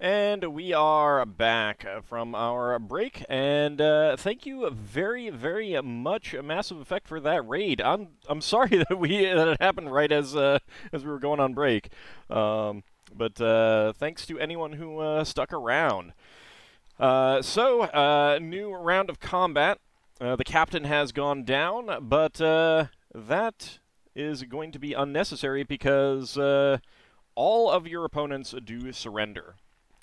And we are back from our break, and thank you very, very much, Massive Effect, for that raid. I'm sorry that it happened right as we were going on break, but thanks to anyone who stuck around. New round of combat. The captain has gone down, but that is going to be unnecessary because all of your opponents do surrender.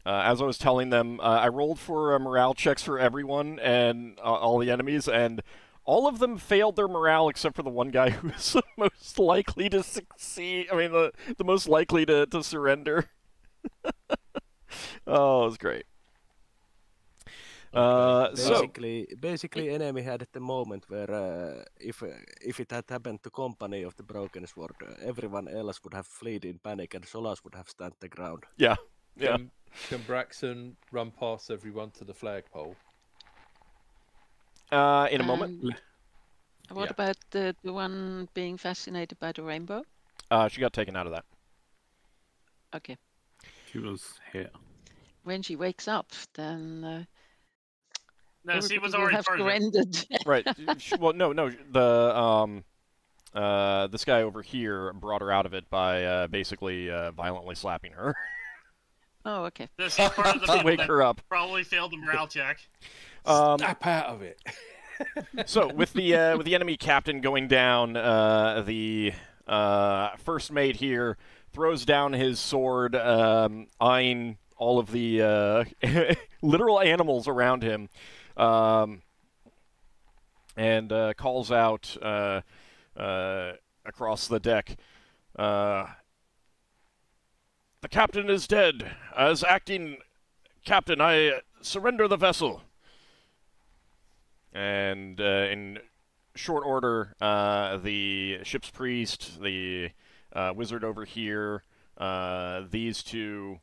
As I was telling them, I rolled for morale checks for everyone and all the enemies, and all of them failed their morale except for the one guy who was the most likely to succeed. I mean, the most likely to surrender. Oh, it was great. Basically, enemy had at the moment where if it had happened to company of the Broken Sword, everyone else would have fled in panic, and Solas would have stand the ground. Yeah. Can Braxon run past everyone to the flagpole? In a moment. What about the one being fascinated by the rainbow? She got taken out of that. Okay. She was here. When she wakes up, then no, she was already surrendered. Right. Well, no. This guy over here brought her out of it by basically violently slapping her. Oh, okay. This is part of the to wake her up. Probably failed the morale check. Snap out of it. So with the enemy captain going down, the first mate here throws down his sword, eyeing all of the literal animals around him, and calls out across the deck. The captain is dead. As acting captain, I surrender the vessel. And in short order, the ship's priest, the wizard over here, these two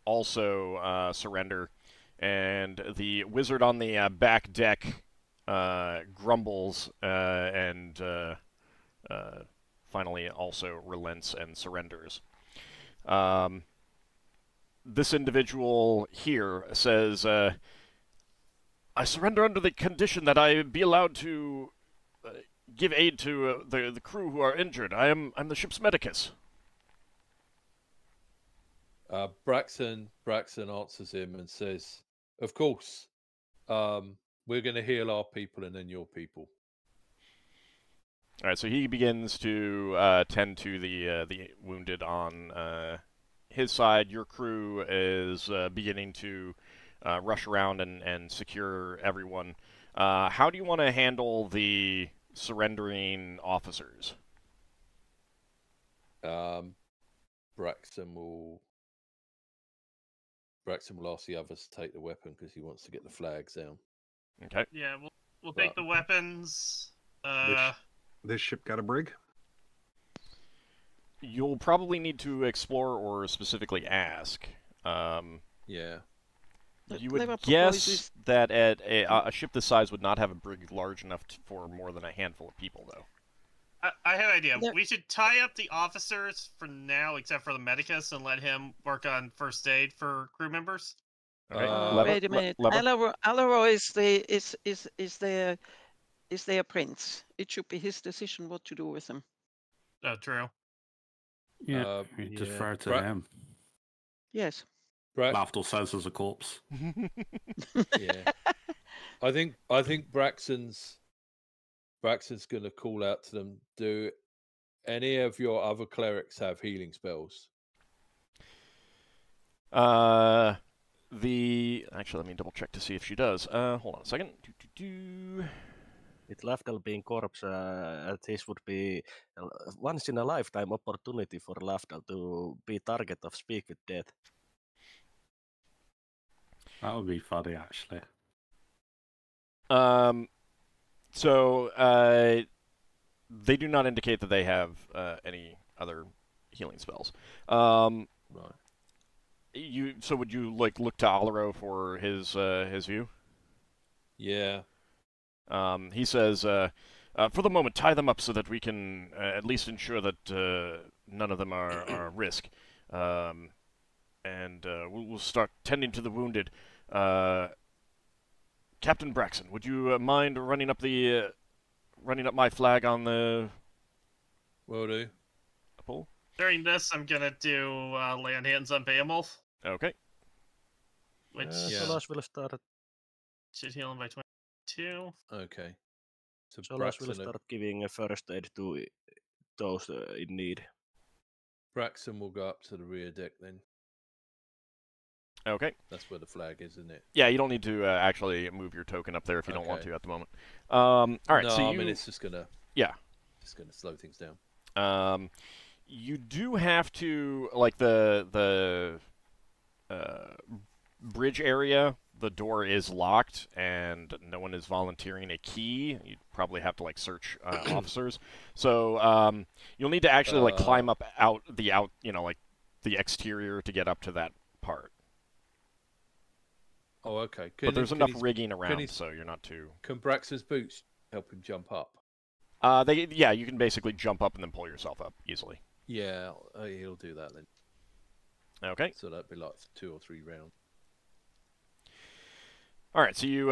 also surrender. And the wizard on the back deck grumbles and finally also relents and surrenders. This individual here says, I surrender under the condition that I be allowed to give aid to the crew who are injured. I'm the ship's medicus. Braxon answers him and says, of course, we're going to heal our people and then your people. All right, so he begins to tend to the wounded on his side. Your crew is beginning to rush around and secure everyone. How do you want to handle the surrendering officers? Braxon will ask the others to take the weapon because he wants to get the flags down. Okay. Yeah, we'll take the weapons. This ship got a brig? You'll probably need to explore or specifically ask. Yeah. You would guess that at a ship this size would not have a brig large enough for more than a handful of people, though. I have an idea. We should tie up the officers for now, except for the medicus, and let him work on first aid for crew members. Right. Wait a minute. Alaro is their prince. It should be his decision what to do with them. Oh, true. Yeah, you defer to him. Yes. Lafdul says there's a corpse. Yeah. I think Braxon's going to call out to them. Do any of your other clerics have healing spells? Actually, let me double check to see if she does. Hold on a second. With Lafdul being corpse, this would be a once in a lifetime opportunity for Lafdul to be target of Speak with Death. That would be funny, actually. They do not indicate that they have any other healing spells. Right. So would you look to Alaro for his view? Yeah. He says, for the moment, tie them up so that we can at least ensure that none of them are risk. and we'll start tending to the wounded. Captain Braxon, would you mind running up my flag on the... Will do. Pole? During this, I'm gonna do land hands on Behemoth. Okay. Which Solas will start. Should heal him by 22. Okay. So Solas will start giving a first aid to those in need. Braxon will go up to the rear deck then. Okay. That's where the flag is, isn't it? Yeah, you don't need to actually move your token up there if you don't want to at the moment. All right. No, so I mean it's just gonna. Yeah. Just gonna slow things down. You do have to like the bridge area. The door is locked, and no one is volunteering a key. You'd probably have to like search officers. So you'll need to actually like climb up the exterior to get up to that part. Oh, okay. But there's enough rigging around, so you're not too... Can Braxon's boots help him jump up? Yeah, you can basically jump up and then pull yourself up easily. Yeah, he'll do that then. Okay. So that'd be like 2 or 3 rounds. All right, so you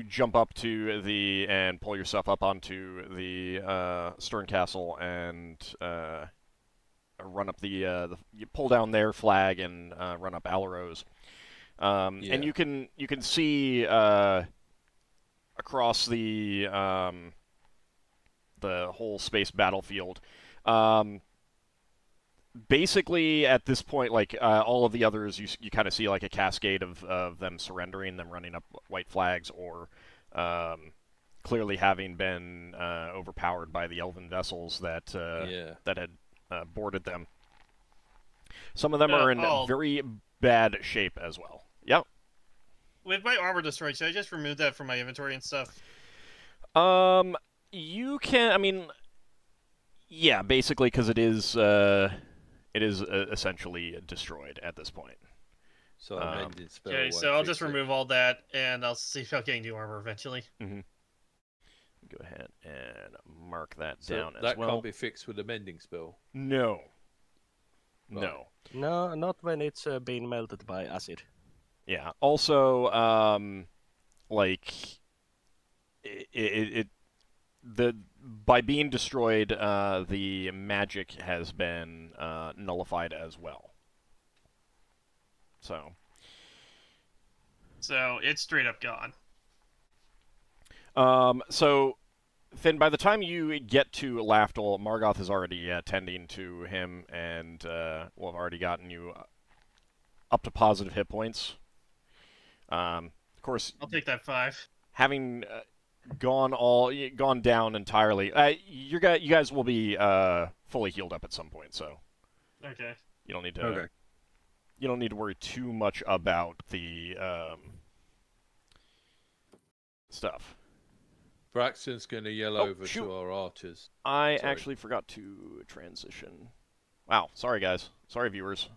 jump up to and pull yourself up onto the stern castle and run up you pull down their flag and run up Alaro's. And you can see across the whole space battlefield. Basically, at this point, like all of the others, you kind of see like a cascade of them surrendering, them running up white flags, or clearly having been overpowered by the elven vessels that that had boarded them. Some of them are in very bad shape as well. Yep. With my armor destroyed, should I just remove that from my inventory and stuff? You can. I mean, yeah, basically, because it is essentially destroyed at this point. So amended spell. Okay, so I'll just remove all that, and I'll see if I'll get new armor eventually. Mm-hmm. Go ahead and mark that down as well. That can't be fixed with a mending spell. No. Right. No. No, not when it's being melted by acid. Yeah. Also, by being destroyed, the magic has been nullified as well. So it's straight up gone. So, Finn, by the time you get to Lafdul, Margoth is already tending to him and will have already gotten you up to positive hit points. Of course, I'll take that 5. Having gone down entirely, you guys will be fully healed up at some point. So, okay, you don't need to. You don't need to worry too much about the stuff. Braxton's going to yell over to our archers. I actually forgot to transition. Wow, sorry guys. Sorry viewers.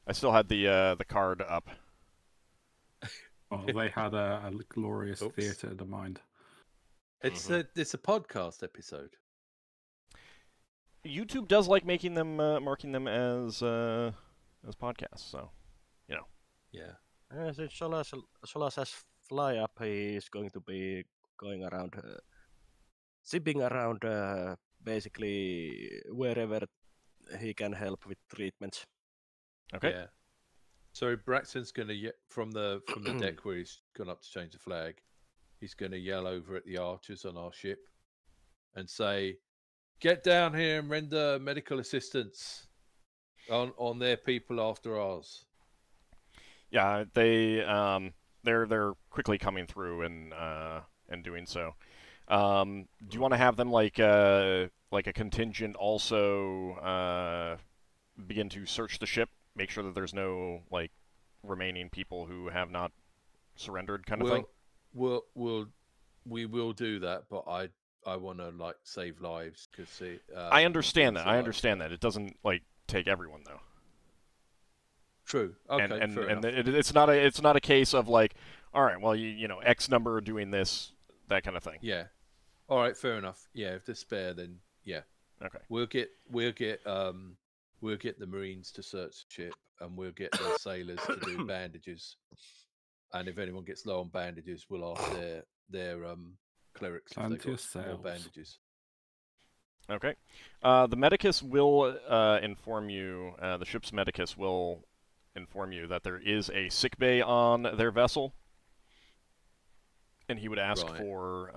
I still had the card up. Oh, they had a glorious theatre of the mind. It's a podcast episode. YouTube does like making them marking them as podcasts, so you know. Yeah. Since Solas has fly up, he is going to be going around, zipping around, basically wherever he can help with treatments. Okay. Yeah. So Braxton's going to from the deck where he's gone up to change the flag. He's going to yell over at the archers on our ship and say, "Get down here and render medical assistance on their people after ours." Yeah, they're quickly coming through and doing so. Do you want to have them like a contingent also begin to search the ship, make sure that there's no like remaining people who have not surrendered, kind of thing? We will do that, but I want to like save lives because I understand that. I understand that. It doesn't like take everyone though. True. Okay. And it's not a case of like, all right, well you know X number doing this, that kind of thing. Yeah. All right. Fair enough. Yeah. If there's spare, then yeah. Okay. We'll get We'll get the Marines to search the ship, and we'll get the sailors to do bandages. And if anyone gets low on bandages, we'll ask their clerics if they've got more bandages. Okay. The medicus will inform you. The ship's medicus will inform you that there is a sick bay on their vessel, and he would ask for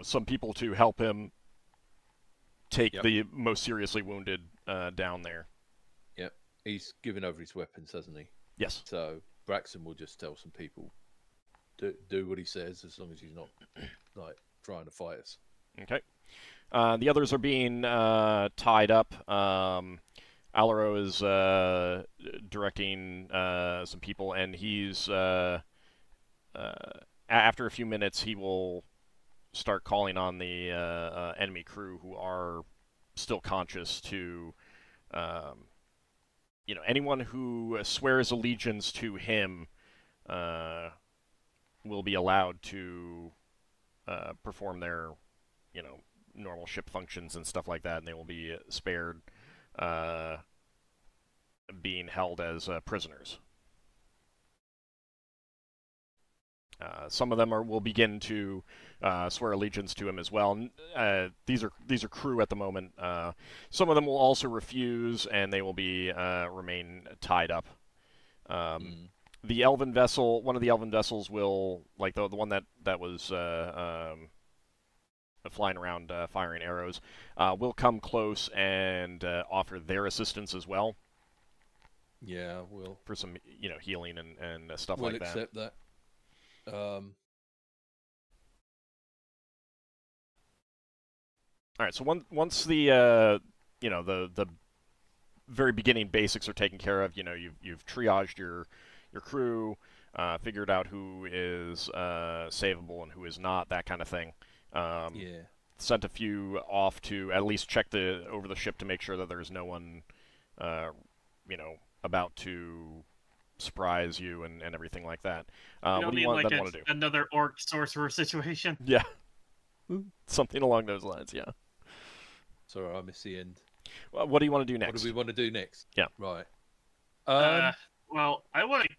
some people to help him take the most seriously wounded down there. Yep. He's given over his weapons, hasn't he? Yes. So Braxon will just tell some people do what he says, as long as he's not like trying to fight us. Okay. The others are being tied up. Alaro is directing some people, and he's after a few minutes he will start calling on the enemy crew who are still conscious to anyone who swears allegiance to him will be allowed to perform their normal ship functions and stuff like that, and they will be spared being held as prisoners. Some of them will begin to swear allegiance to him as well. These are crew at the moment. Some of them will also refuse, and they will be remain tied up. The elven vessel, one of the elven vessels will, like the one that was flying around firing arrows, will come close and offer their assistance as well. Yeah, we'll for some healing and stuff we'll like that. We'll accept that. All right. So once the the very beginning basics are taken care of, you've triaged your crew, figured out who is savable and who is not, that kind of thing. Yeah. Sent a few off to at least check over the ship to make sure that there's no one, about to surprise you and everything like that. What do you want to do? Another orc sorcerer situation? Yeah. Something along those lines, yeah. Sorry, I missed the end. Well, what do you want to do next? What do we want to do next? Yeah. Right. Well, I want to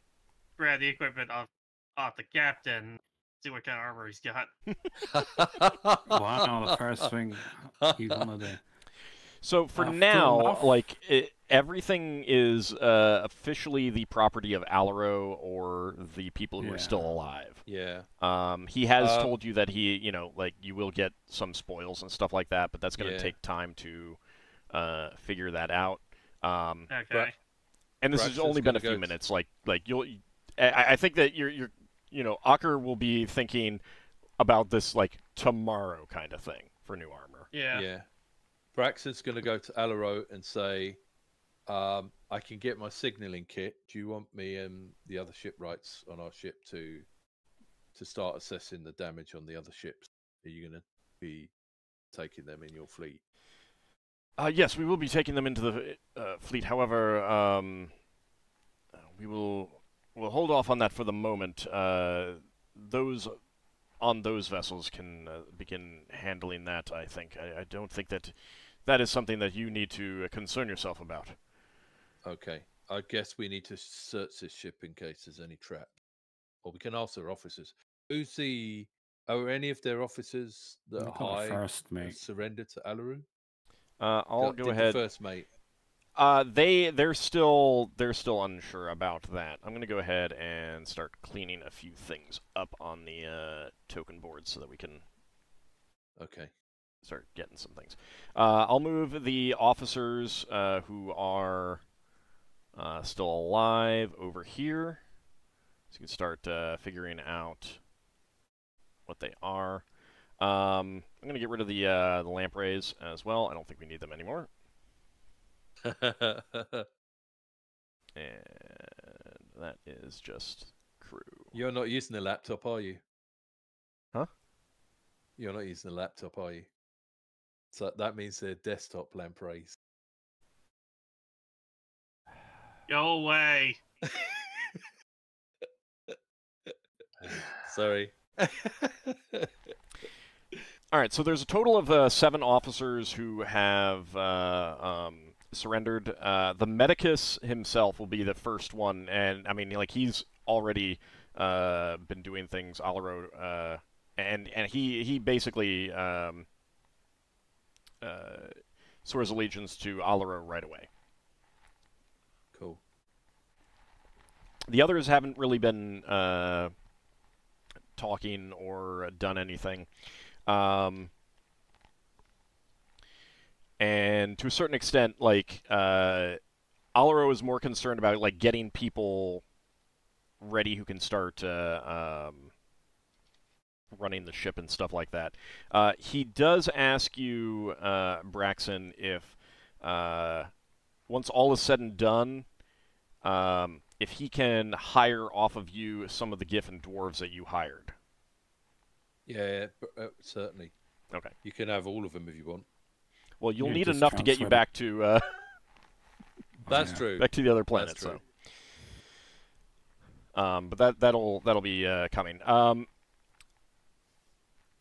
grab the equipment off the captain, see what kind of armor he's got. Wow, the first thing you want to do. So for now, everything is officially the property of Alaro or the people who are still alive. Yeah. He has told you that he, you will get some spoils and stuff like that, but that's going to take time to figure that out. Okay. And this has only been a few minutes. I think that you're Ockar will be thinking about this tomorrow kind of thing for new armor. Yeah. Yeah. Braxon's going to go to Alaro and say, I can get my signaling kit. Do you want me and the other shipwrights on our ship to start assessing the damage on the other ships? Are you going to be taking them in your fleet? Yes, we will be taking them into the fleet. However, we'll hold off on that for the moment. Those vessels can begin handling that, I think. I don't think that is something that you need to concern yourself about. Okay. I guess we need to search this ship in case there's any trap. Or we can ask their officers. Are any of their officers that are high first mate surrender to Alaru? I'll go ahead. The first mate. They're still unsure about that. I'm gonna go ahead and start cleaning a few things up on the token board so that we can start getting some things. I'll move the officers who are still alive over here, so you can start figuring out what they are. I'm gonna get rid of the lampreys as well. I don't think we need them anymore. And that is just crew. You're not using the laptop, are you? Huh? You're not using the laptop, are you? So that means they're desktop lampreys. Go away. Sorry. All right, so there's a total of 7 officers who have surrendered. The Medicus himself will be the first one, and I mean, like, he's already been doing things Alaro, and he basically swears allegiance to Alaro right away. Cool. The others haven't really been talking or done anything. And to a certain extent, like, Alaro is more concerned about, like, getting people ready who can start running the ship and stuff like that. He does ask you, Braxon, if once all is said and done, if he can hire off of you some of the Giffen dwarves that you hired. Yeah, certainly. Okay. You can have all of them if you want. Well, you'll Yeah, need just enough to get you transfer back to That's true. back to the other planet. That's true. So, but that'll be coming.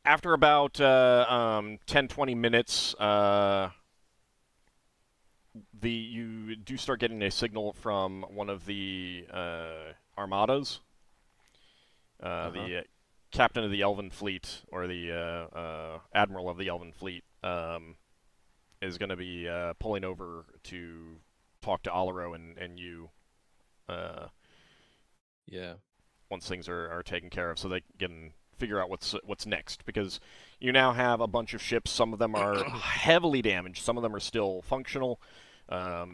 After about 10-20 minutes, you do start getting a signal from one of the armadas. The captain of the Elven fleet, or the admiral of the Elven fleet, is going to be pulling over to talk to Alaro and you. Yeah. Once things are taken care of, so they can figure out what's next. Because you now have a bunch of ships. Some of them are heavily damaged. Some of them are still functional.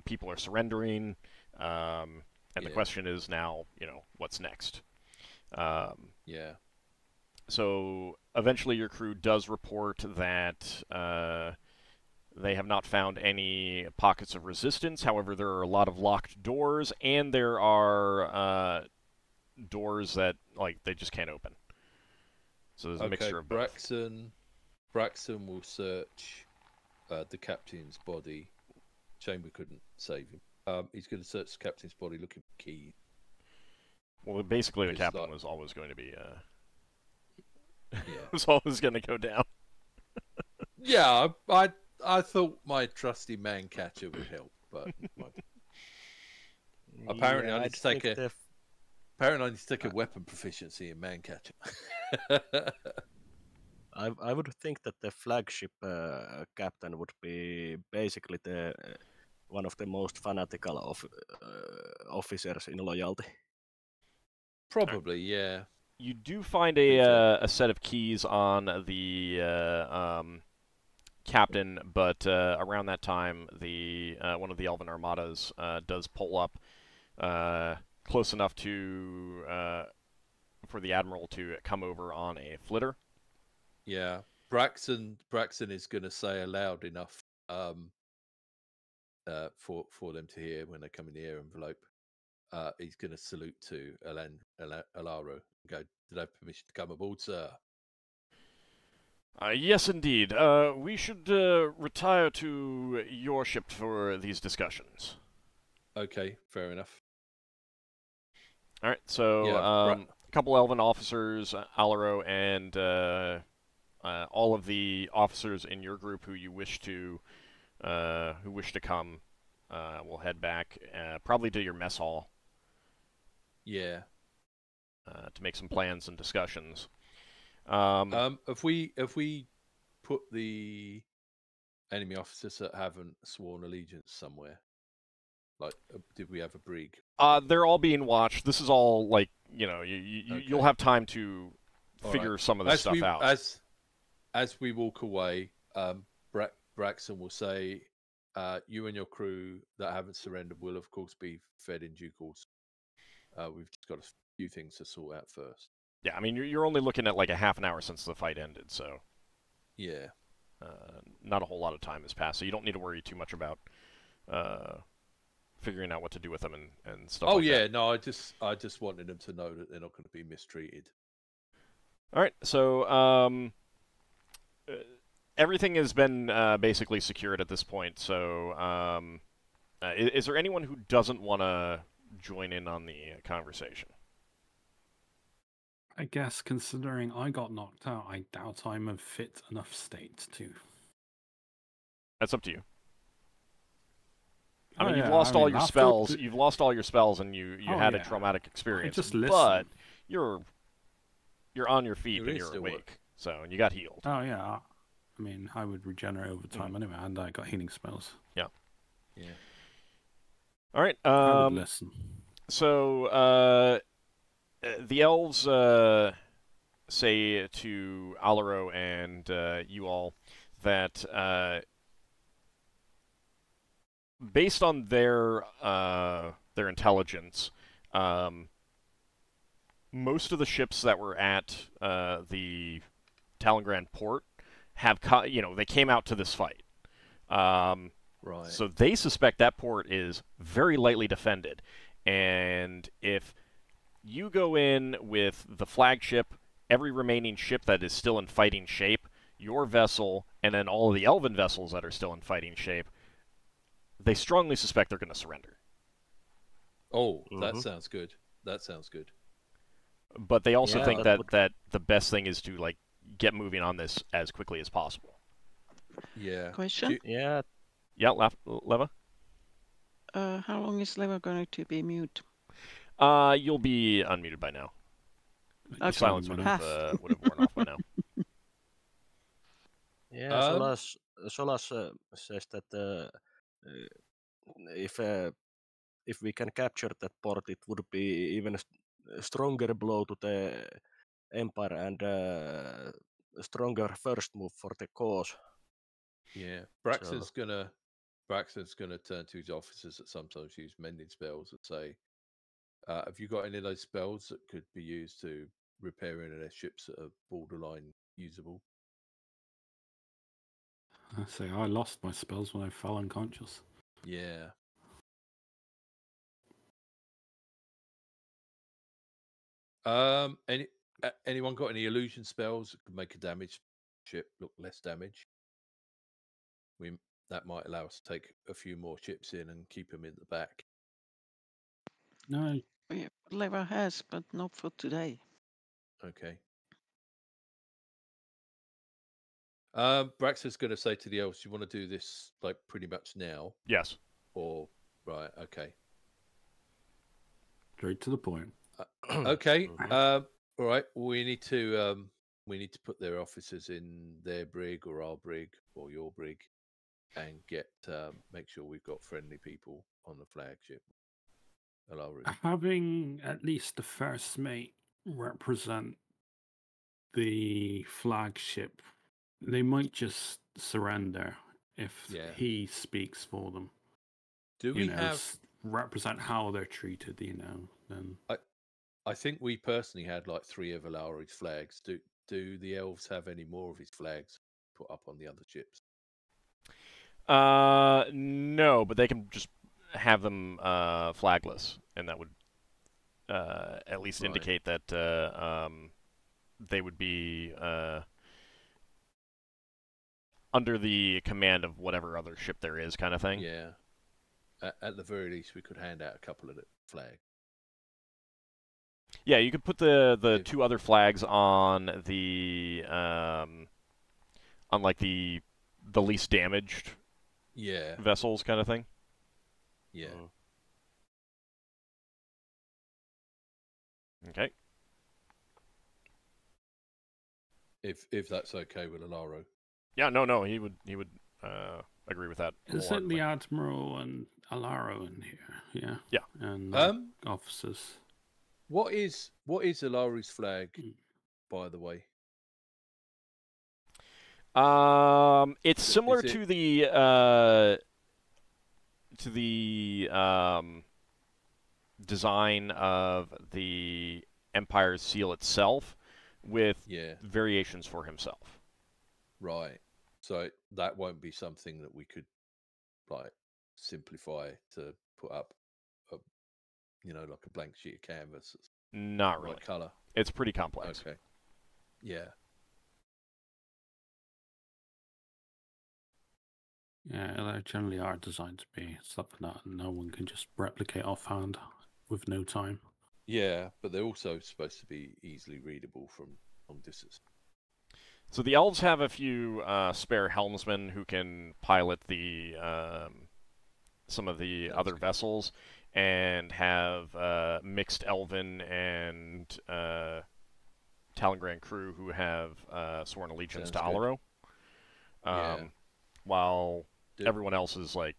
People are surrendering, and the question is now, what's next? Yeah. So eventually, your crew does report that they have not found any pockets of resistance. However, there are a lot of locked doors, and there are doors that, like, they just can't open. So there's a mixture of both. Braxon will search the captain's body. Chamber couldn't save him. He's going to search the captain's body looking for keys. Well, basically, the captain was always going to be yeah. was always going to go down. Yeah, I thought my trusty man catcher would help, but apparently I need to take a weapon proficiency in man catcher. I would think that the flagship captain would be basically one of the most fanatical officers in loyalty. Probably, yeah. You do find a set of keys on the captain, but around that time, one of the Elven armadas does pull up close enough for the admiral to come over on a flitter. Yeah, Braxon is going to say aloud enough for them to hear when they come in the air envelope. He's going to salute to Alaro and go, "Did I have permission to come aboard, sir?" Yes, indeed. We should retire to your ship for these discussions. Okay, fair enough. All right, so a couple Elven officers, Alaro, and all of the officers in your group who wish to come will head back, probably to your mess hall. Yeah. To make some plans and discussions. If we put the enemy officers that haven't sworn allegiance somewhere, like, did we have a brig? They're all being watched. This is all, like, you'll have time to figure some of this stuff out. As we walk away, Braxon will say, "You and your crew that haven't surrendered will, of course, be fed in due course. We've just got a few things to sort out first." Yeah, I mean, you're only looking at like a half an hour since the fight ended, so yeah, not a whole lot of time has passed, so you don't need to worry too much about figuring out what to do with them and stuff. Oh like yeah, that. no, I just wanted them to know that they're not going to be mistreated. All right, so everything has been basically secured at this point. So, is there anyone who doesn't want to join in on the conversation? I guess considering I got knocked out, I doubt I'm a fit enough state to. That's up to you. I Oh, mean, yeah, you've lost all your Lafdul spells. did- You've lost all your spells, and you Oh, had a yeah. traumatic experience. just but listen. you're on your feet There and is you're still awake. work. So, and you got healed. Oh yeah. I mean, I would regenerate over time anyway, and I got healing spells. Yeah. Yeah. All right. I would listen. So, the elves say to Alaro and you all that based on their intelligence, most of the ships that were at the Talongrand port have, they came out to this fight. Right. So they suspect that port is very lightly defended, and if you go in with the flagship, every remaining ship that is still in fighting shape, your vessel, and then all of the elven vessels that are still in fighting shape, they strongly suspect they're going to surrender. Oh, that sounds good. That sounds good. But they also think that that the best thing is to get moving on this as quickly as possible. Yeah. Question? Yeah, Yeah, Leva? How long is Leva going to be mute? You'll be unmuted by now. The Okay. silence would have worn off by now. yeah. Solas says that if we can capture that port, it would be even a stronger blow to the Empire and a stronger first move for the cause. Yeah. Braxon's gonna turn to his officers that sometimes use mending spells and say, have you got any of those spells that could be used to repair any of their ships that are borderline usable? I say I lost my spells when I fell unconscious. Yeah. Anyone got any illusion spells that could make a damaged ship look less damage? That might allow us to take a few more ships in and keep them in the back. No. Yeah, Leva has, but not for today. Okay. Braxon's going to say to the elves, "You want to do this pretty much now?" Yes. Or right? Okay. Straight to the point. Okay. All right. We need to put their officers in their brig or our brig or your brig, and make sure we've got friendly people on the flagship. Having at least the first mate represent the flagship, they might just surrender if he speaks for them. Do we represent how they're treated? Then I think we personally had 3 of Alari's flags. Do the elves have any more of his flags put up on the other ships? No, but they can just have them flagless, and that would at least indicate that they would be under the command of whatever other ship there is, kind of thing. Yeah. At the very least, we could hand out a couple of the flags. Yeah, you could put the 2 other flags on the the least damaged vessels, kind of thing. Yeah. Okay. If that's okay with Alaro. Yeah, no, he would agree with that. Is it the Admiral and Alaro in here? Yeah. Yeah. And officers. What is Alari's flag, by the way? It's similar to the design of the Empire's seal itself, with variations for himself. Right. So that won't be something that we could simplify to put up a blank sheet of canvas. Not really. Color. It's pretty complex. Okay. Yeah. Yeah, they generally are designed to be something that no one can just replicate offhand with no time. Yeah, but they're also supposed to be easily readable from long distance. So the elves have a few spare helmsmen who can pilot the some of the other vessels, and have mixed elven and Talongrand crew who have sworn allegiance to Alaro. While everyone else is like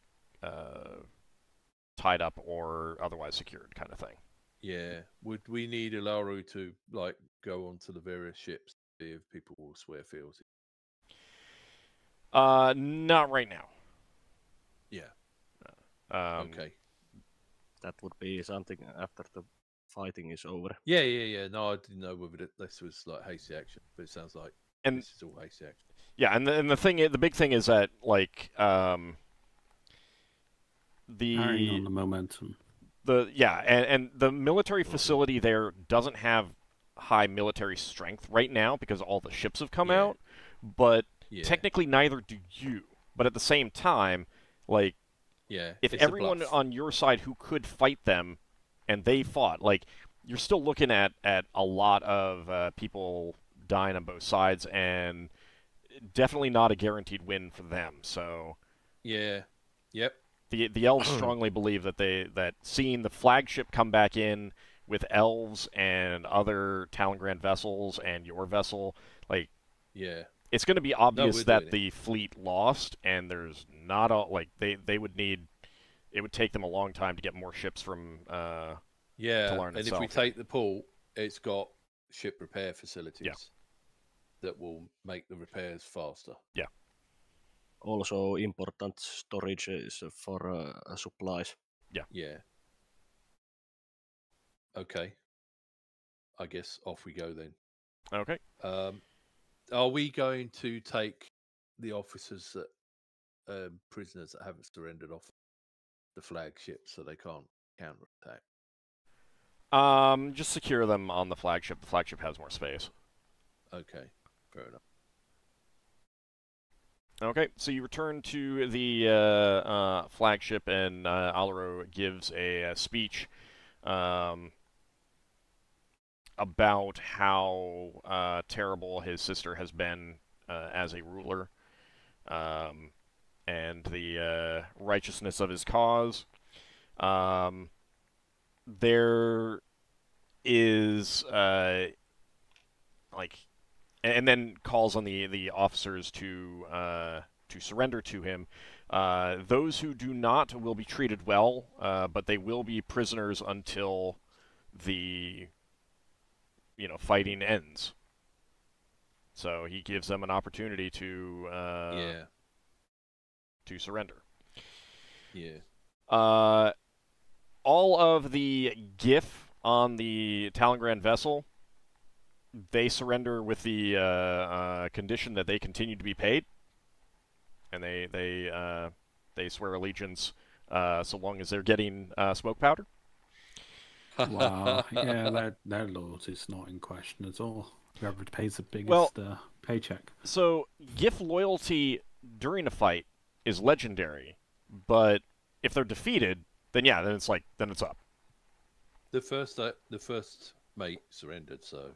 tied up or otherwise secured, kind of thing. Yeah. Would we need Alaro to like go onto the various ships to see if people will swear fealty? Not right now. Yeah. Okay. That would be something after the fighting is over. Yeah. No, I didn't know whether this was like hasty action, but it sounds like this is all hasty action. Yeah, and the big thing is that like carrying on the momentum. And the military facility there doesn't have high military strength right now because all the ships have come out, but technically neither do you. But at the same time, like, if everyone on your side who could fight them and they fought, like, you're still looking at a lot of people dying on both sides, and definitely not a guaranteed win for them. So the elves strongly believe that seeing the flagship come back in with elves and other Talongrand vessels and your vessel, like, it's going to be obvious that the fleet lost, and there's not a they would need. It would take them a long time to get more ships from Talarn and itself. if we take the port, it's got ship repair facilities that will make the repairs faster. Yeah. Also, important storage is for supplies. Yeah. Okay. I guess off we go then. Okay. Are we going to take the officers that prisoners that haven't surrendered off the flagship so they can't counterattack? Just secure them on the flagship. The flagship has more space. Okay, fair enough. Okay, so you return to the flagship, and Alaro gives a speech about how terrible his sister has been as a ruler, and the righteousness of his cause. There is and then calls on the officers to surrender to him. Those who do not will be treated well, but they will be prisoners until the fighting ends. So he gives them an opportunity to surrender. All of the GIF on the Talongrand vessel, they surrender with the condition that they continue to be paid, and they swear allegiance so long as they're getting smoke powder. Wow, yeah, their loyalty is not in question at all. Whoever pays the biggest paycheck. So GIF loyalty during a fight is legendary, but if they're defeated, then it's up. The first mate surrendered, so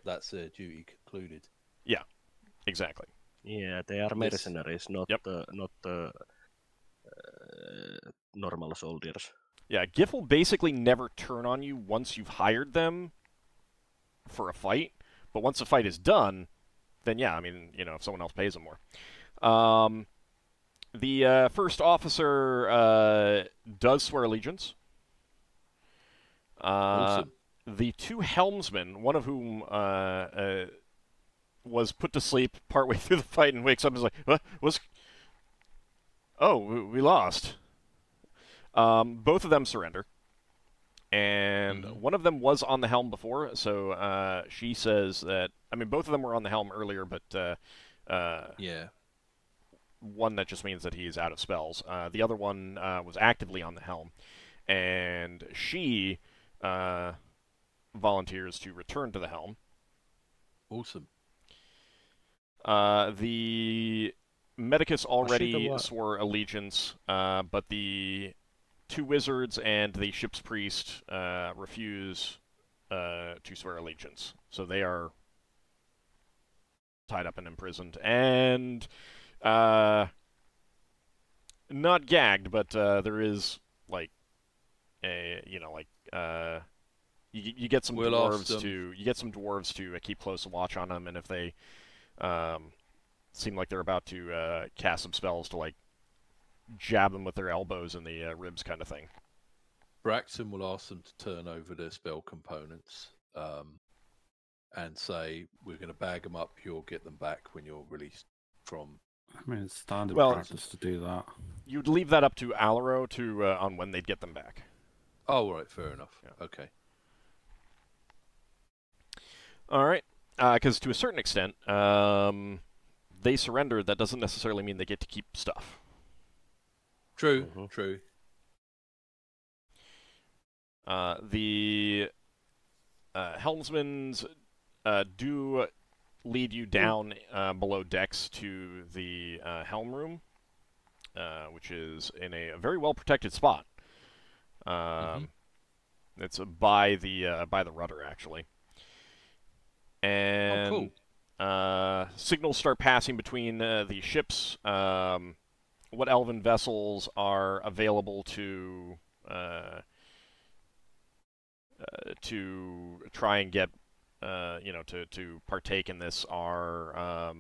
that's their duty concluded. Yeah, exactly. Yeah, they are mercenaries, not normal soldiers. Yeah, GIF will basically never turn on you once you've hired them for a fight, but once the fight is done, then if someone else pays them more. The first officer does swear allegiance. Awesome. The two helmsmen, one of whom was put to sleep partway through the fight and wakes up and is like, "What? We lost." Both of them surrender. And one of them was on the helm before, so she says that... both of them were on the helm earlier, but... One, that just means that he's out of spells. The other one was actively on the helm. And she volunteers to return to the helm. Awesome. The Medicus already swore allegiance, but the 2 wizards and the ship's priest refuse to swear allegiance. So they are tied up and imprisoned. And not gagged, but there is, like, a, you know, like, you get some dwarves to keep close watch on them, and if they seem like they're about to cast some spells to, like, jab them with their elbows in the ribs kind of thing. Braxon will ask them to turn over their spell components and say, we're going to bag them up, you'll get them back when you're released from... I mean, it's standard practice to do that. You'd leave that up to Alaro to on when they'd get them back. Oh, right, fair enough. Yeah. Okay. All right, because to a certain extent, they surrendered. That doesn't necessarily mean they get to keep stuff. True, true. The helmsmans do lead you down below decks to the helm room, which is in a very well protected spot. It's by the rudder, actually. And signals start passing between the ships. What elven vessels are available to try and get, to partake in this are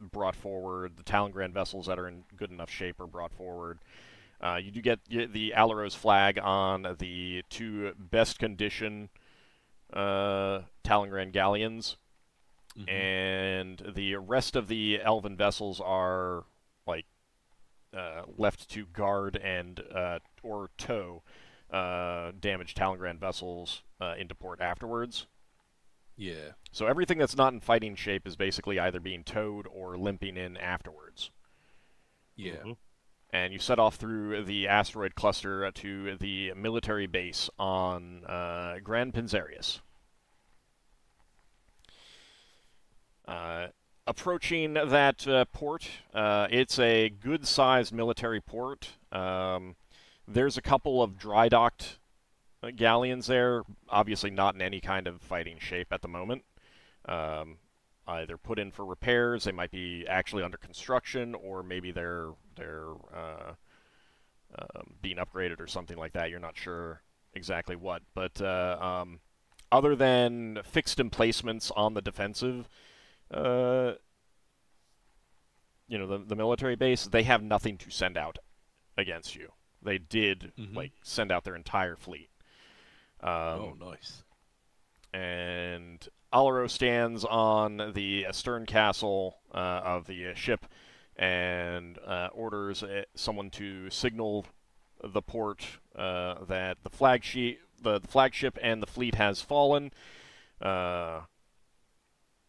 brought forward. The Talongrand vessels that are in good enough shape are brought forward. You do get the Alaro's flag on the 2 best condition Talongrand galleons, and the rest of the elven vessels are, like, left to guard and or tow damaged Talongrand vessels into port afterwards. Yeah. So everything that's not in fighting shape is basically either being towed or limping in afterwards. Yeah. And you set off through the asteroid cluster to the military base on Grand Pinzarius. Approaching that port, it's a good-sized military port. There's a couple of dry-docked galleons there, obviously not in any kind of fighting shape at the moment. Either put in for repairs, they might be actually under construction, or maybe they're being upgraded or something like that. You're not sure exactly what. But other than fixed emplacements on the defensive, the military base, they have nothing to send out against you. They did send out their entire fleet. Oh, nice. And Alaro stands on the stern castle of the ship and orders someone to signal the port that the flagship and the fleet has fallen. Alaro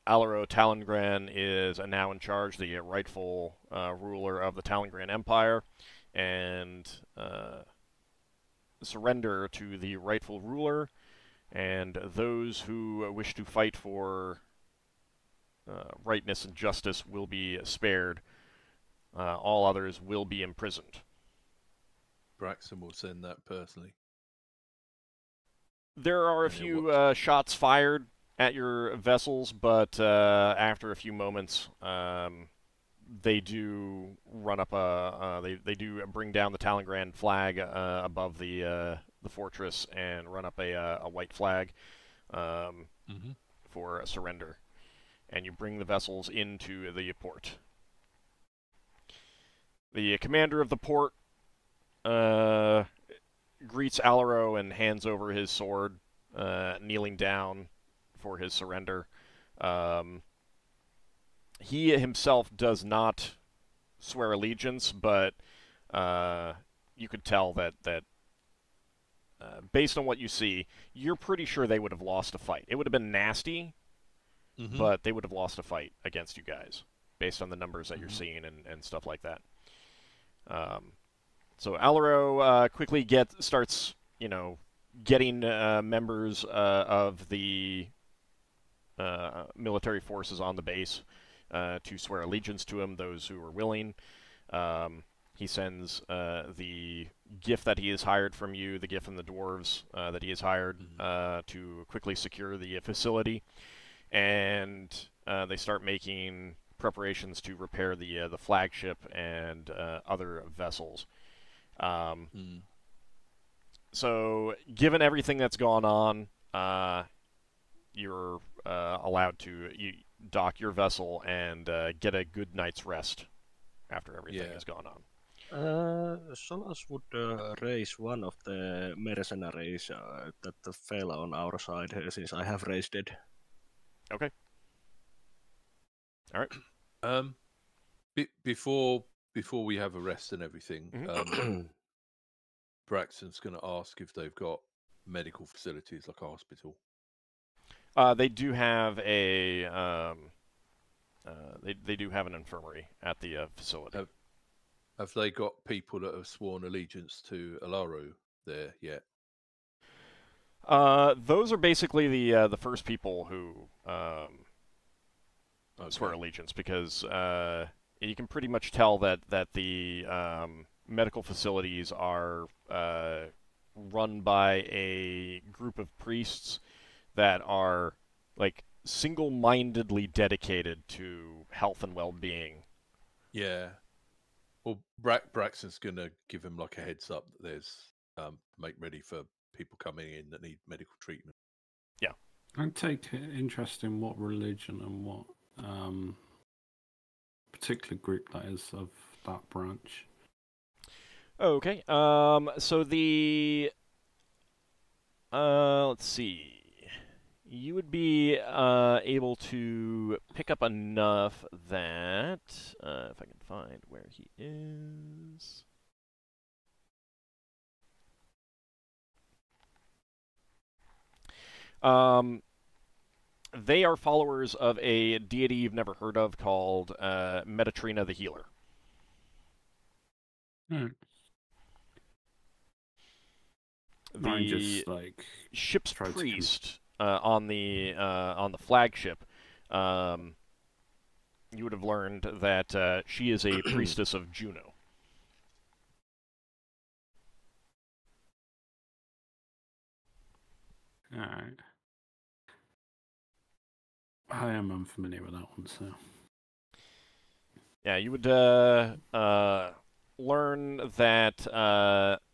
Talongran is now in charge, the rightful ruler of the Talongran Empire, and surrender to the rightful ruler, and those who wish to fight for rightness and justice will be spared. All others will be imprisoned. Braxon will send that personally. There are a few shots fired at your vessels, but after a few moments, they do run up they do bring down the Talongran flag above the fortress and run up a white flag for a surrender, and you bring the vessels into the port. The commander of the port greets Alaro and hands over his sword, kneeling down for his surrender. He himself does not swear allegiance, but you could tell that based on what you see, you're pretty sure they would have lost a fight. It would have been nasty, but they would have lost a fight against you guys, based on the numbers that you're seeing and stuff like that. So Alaro quickly starts getting members of the military forces on the base to swear allegiance to him, those who are willing. he sends the gift that he has hired from you, the gift from the dwarves that he has hired to quickly secure the facility, and they start making preparations to repair the flagship and other vessels. So, given everything that's gone on, you're allowed to dock your vessel and get a good night's rest after everything has gone on. Solas would raise one of the mercenaries that fell on our side, since I have raised it. Okay. All right. Before we have a rest and everything, Braxton's going to ask if they've got medical facilities like a hospital. They do have a they do have an infirmary at the facility. Have they got people that have sworn allegiance to Alaru there yet? Those are basically the first people who swear allegiance, because you can pretty much tell that the medical facilities are run by a group of priests that are like single-mindedly dedicated to health and well-being. Yeah. Well, Braxton's gonna give him like a heads up that there's make ready for people coming in that need medical treatment. Yeah. I take interest in what religion and what particular group that is of that branch. Okay. So the let's see. You would be able to pick up enough that if I can find where he is. They are followers of a deity you've never heard of called Metatrina the Healer. The just, like, ship's priest on the flagship, you would have learned that she is a priestess of Juno. Alright. I am unfamiliar with that one, so... Yeah, you would learn that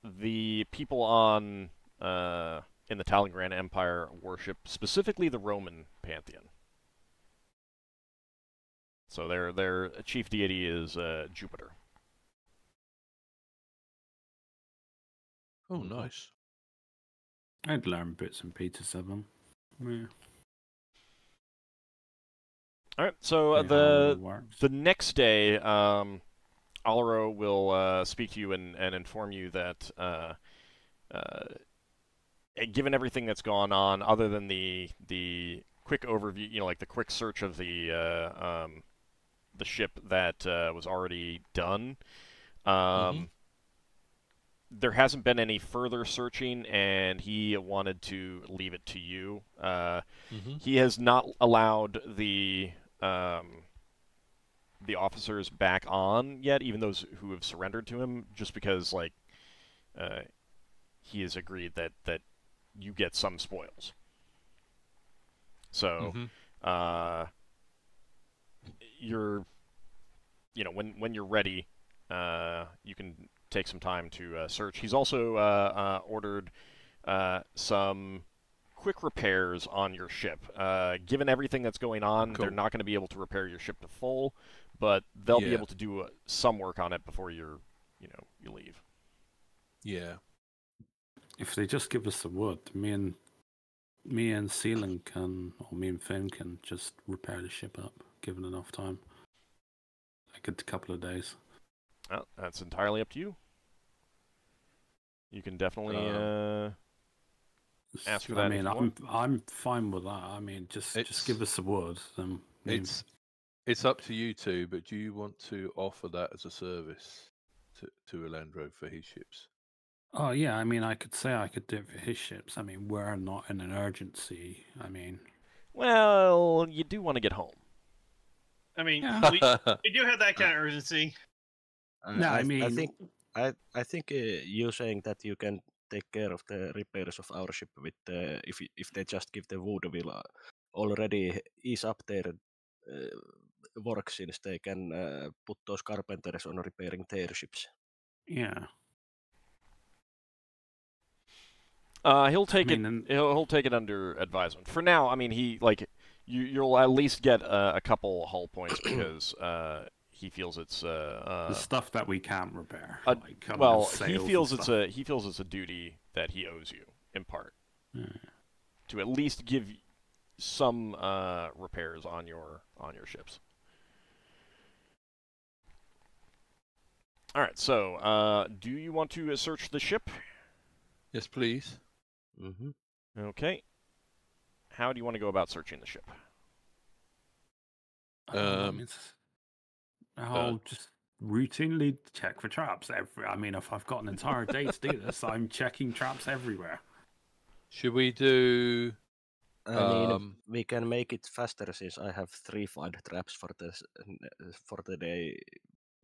the people on in the Talangran Empire worship specifically the Roman pantheon. So their chief deity is Jupiter. Oh, nice. I'd learn bits and pieces of them. Yeah. All right, so the next day, Alaro will speak to you and inform you that, given everything that's gone on, other than the quick overview, like the quick search of the ship that was already done, there hasn't been any further searching, and he wanted to leave it to you. He has not allowed the officers back on yet, even those who have surrendered to him, just because like he has agreed that you get some spoils. So you're, when you're ready, you can take some time to search. He's also ordered some quick repairs on your ship. Given everything that's going on, they're not going to be able to repair your ship to full, but they'll be able to do some work on it before you leave. Yeah. If they just give us the wood, me and Sealan can, or me and Finn can just repair the ship up, given enough time. Like a couple of days. Well, that's entirely up to you. You can definitely ask for that. I mean, I'm fine with that. I mean, just give us the wood. Then it's up to you two, but do you want to offer that as a service to Elandro for his ships? Oh yeah, I mean, I could say I could do it for his ships. I mean, we're not in an urgency. I mean, well, you do want to get home. I mean, we do have that kind of urgency. No, I mean, I think you saying that you can take care of the repairs of our ship with if they just give the wood will already ease up their work since they can put those carpenters on repairing their ships. yeah. He'll take it. He'll take it under advisement. For now, I mean, you'll at least get a couple hull points because he feels it's the stuff that we can't repair. He feels it's a duty that he owes you in part to at least give some repairs on your ships. All right. So, do you want to search the ship? Yes, please. Mm-hmm. Okay. How do you want to go about searching the ship? I'll just routinely check for traps. I mean, if I've got an entire day to do this, I'm checking traps everywhere. Should we do? I mean, we can make it faster since I have 3 find traps for the day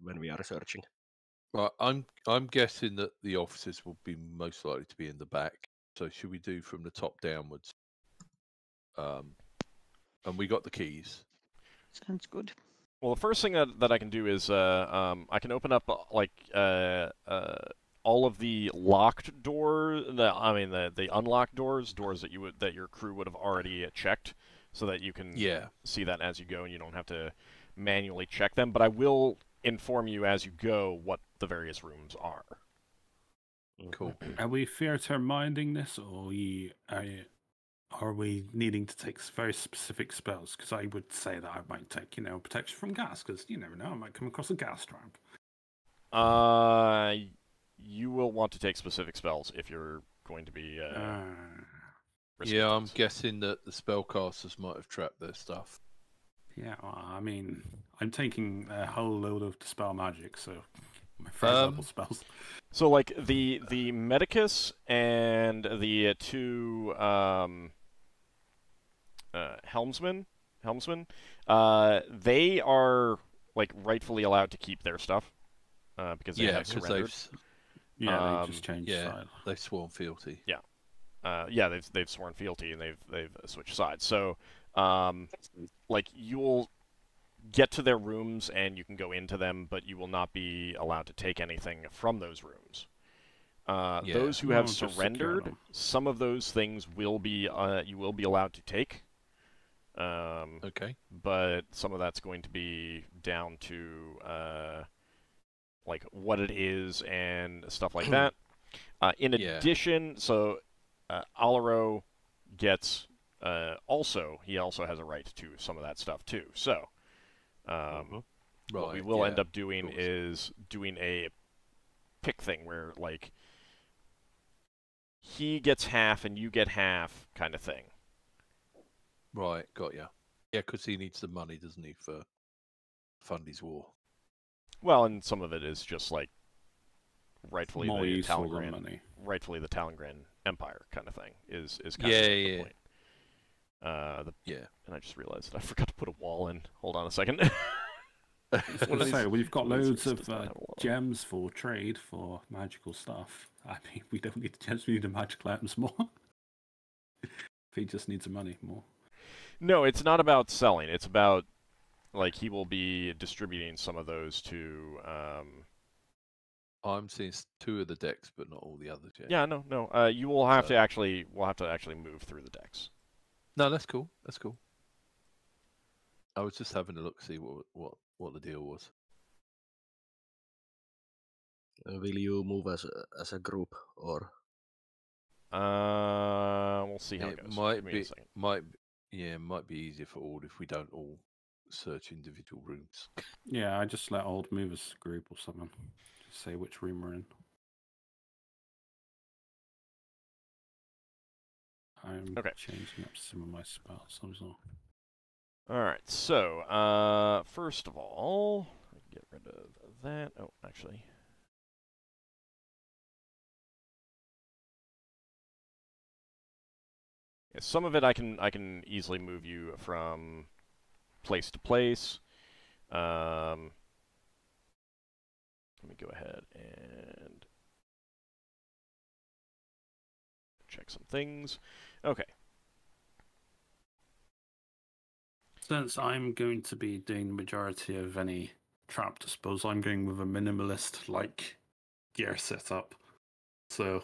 when we are searching. Well, I'm guessing that the officers will be most likely to be in the back. So should we do from the top downwards? And we got the keys. Sounds good. Well, the first thing that I can do is I can open up all of the locked doors. The unlocked doors that your crew would have already checked, so that you can see that as you go, and you don't have to manually check them. But I will inform you as you go what the various rooms are. Cool. Are we fair to minding this, or are we needing to take very specific spells? Because I would say that I might take, protection from gas, because you never know, I might come across a gas trap. You will want to take specific spells if you're going to be. Yeah, I'm guessing that the spellcasters might have trapped their stuff. Yeah, well, I mean, I'm taking a whole load of dispel magic, so my first level spells. So, like the Medicus and the 2 helmsmen, they are like rightfully allowed to keep their stuff because they have surrendered. They just changed side. They've sworn fealty. Yeah, they've sworn fealty and they've switched sides. So, like you'll get to their rooms and you can go into them, but you will not be allowed to take anything from those rooms. Those who have surrendered, some of those things will be you will be allowed to take. Okay. But some of that's going to be down to like what it is and stuff like that. In addition, so Alaro gets he also has a right to some of that stuff too. So what we will end up doing is doing a pick thing where like he gets half and you get half kind of thing. Right, got ya. Yeah, because he needs the money, doesn't he, for fund his war? Well, and some of it is just like rightfully more the useful Talengran, than money. Rightfully the Talengran Empire kind of thing is kind of the point. And I just realized that I forgot to put a wall in. Hold on a second. We've got loads of gems for trade for magical stuff. I mean, we don't need gems, we need the magical items more. He just needs the money more. No, it's not about selling. It's about, like, he will be distributing some of those to... I'm seeing 2 of the decks, but not all the others yet. Yeah, no. You will have to actually... We'll have to actually move through the decks. No, that's cool. That's cool. I was just having a look, see what the deal was. Will you move as a group or? We'll see how it goes. Might be easier for all if we don't all search individual rooms. Yeah, I just let Old move as a group or something. Just say which room we're in. I'm changing up some of my spells as well. Alright, so, first of all, get rid of that. Oh, actually. Yeah, some of it I can easily move you from place to place. Let let me go ahead and check some things. Okay. Since I'm going to be doing the majority of any trap dispose, I'm going with a minimalist like gear setup. So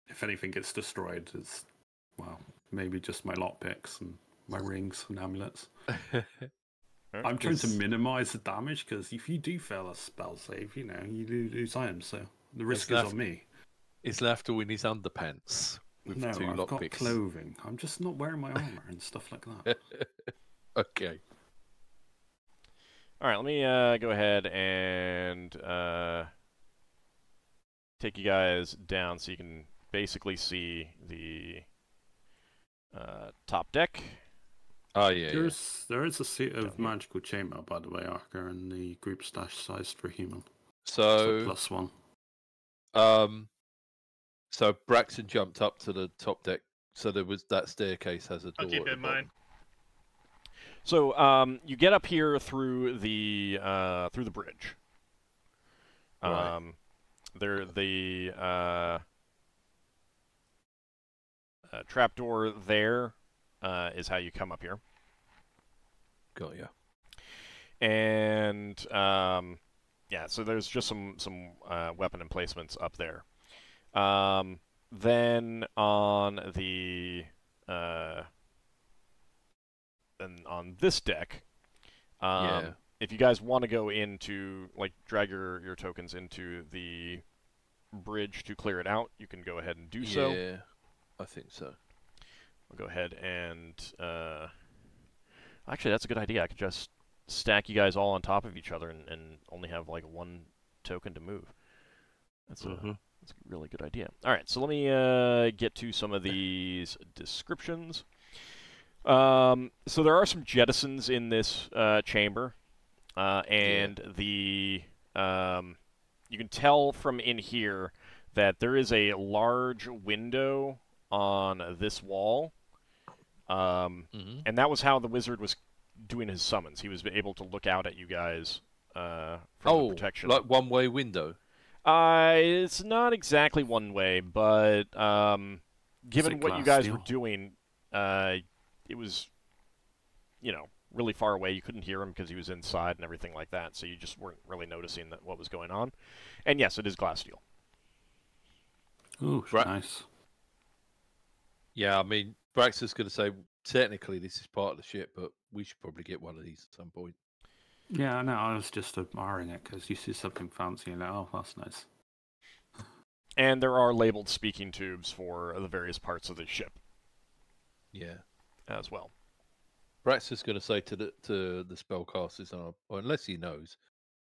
if anything gets destroyed, it's maybe just my lockpicks and my rings and amulets. I'm trying to minimize the damage because if you do fail a spell save, you do lose items. So the risk is on me. Is Lafdul in his underpants with No, two I've got lockpicks? clothing. I'm just not wearing my armor and stuff like that. Okay. All right, let me go ahead and take you guys down so you can basically see the top deck. Oh, yeah. There is a seat of magical chamber, by the way, Ockar, in the group stash sized for human. So +1. So Braxon jumped up to the top deck. So there was that staircase has a door. I'll keep it in mind. So you get up here through the bridge. Right. The trapdoor there is how you come up here. Got ya. And yeah, so there's just some weapon emplacements up there. Then on the this deck, if you guys want to go into, like, drag your tokens into the bridge to clear it out, you can go ahead and do so. Yeah, I think so. I'll go ahead and actually, that's a good idea. I could just stack you guys all on top of each other and only have like one token to move. That's a really good idea. All right, so let me get to some of these descriptions. So there are some jettisons in this chamber, and the you can tell from in here that there is a large window on this wall, and that was how the wizard was doing his summons. He was able to look out at you guys from the protection. Like one-way window? It's not exactly one way, but given what you guys were doing, it was, really far away. You couldn't hear him because he was inside and everything like that, so you just weren't really noticing what was going on. And yes, it is glass steel. Ooh, nice. Yeah, I mean, Braxon's going to say, technically this is part of the ship, but we should probably get one of these at some point. Yeah, no, I was just admiring it because you see something fancy and oh, that's nice. And there are labeled speaking tubes for the various parts of the ship. Yeah. As well. Braxon's going to say to the spellcasters, or unless he knows,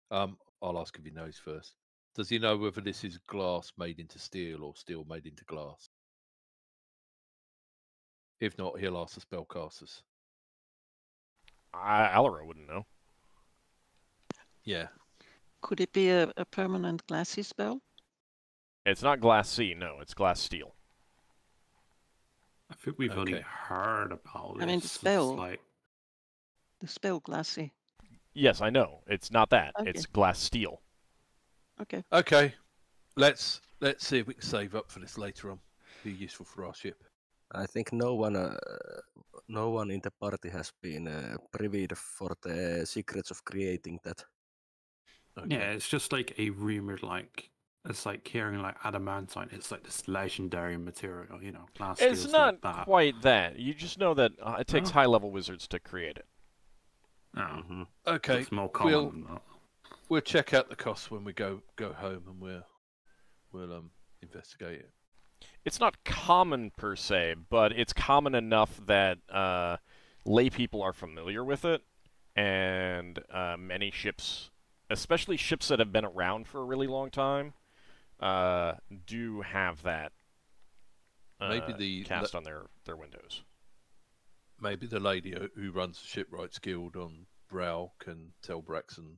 I'll ask if he knows first. Does he know whether this is glass made into steel or steel made into glass? If not, he'll ask the spellcasters. Alora wouldn't know. Yeah. Could it be a permanent glassy spell? It's not glass C, no, it's glass steel. I think we've only heard about this. I mean, the spell. The spell glassy. Yes, I know. It's not that. Okay. It's glass steel. Okay. Okay. Let's see if we can save up for this later on. Be useful for our ship. I think no one in the party has been privy for the secrets of creating that. Okay. Yeah, it's just like a rumored, it's like hearing like adamantine. It's like this legendary material, glass. It's not quite that. You just know that it takes high-level wizards to create it. Oh. Okay. It's more common than that. We'll check out the costs when we go home, and we'll investigate it. It's not common per se, but it's common enough that lay people are familiar with it, and many ships, especially ships that have been around for a really long time, do have that maybe cast on their windows. Maybe the lady who runs the Shipwrights Guild on Brow can tell Braxon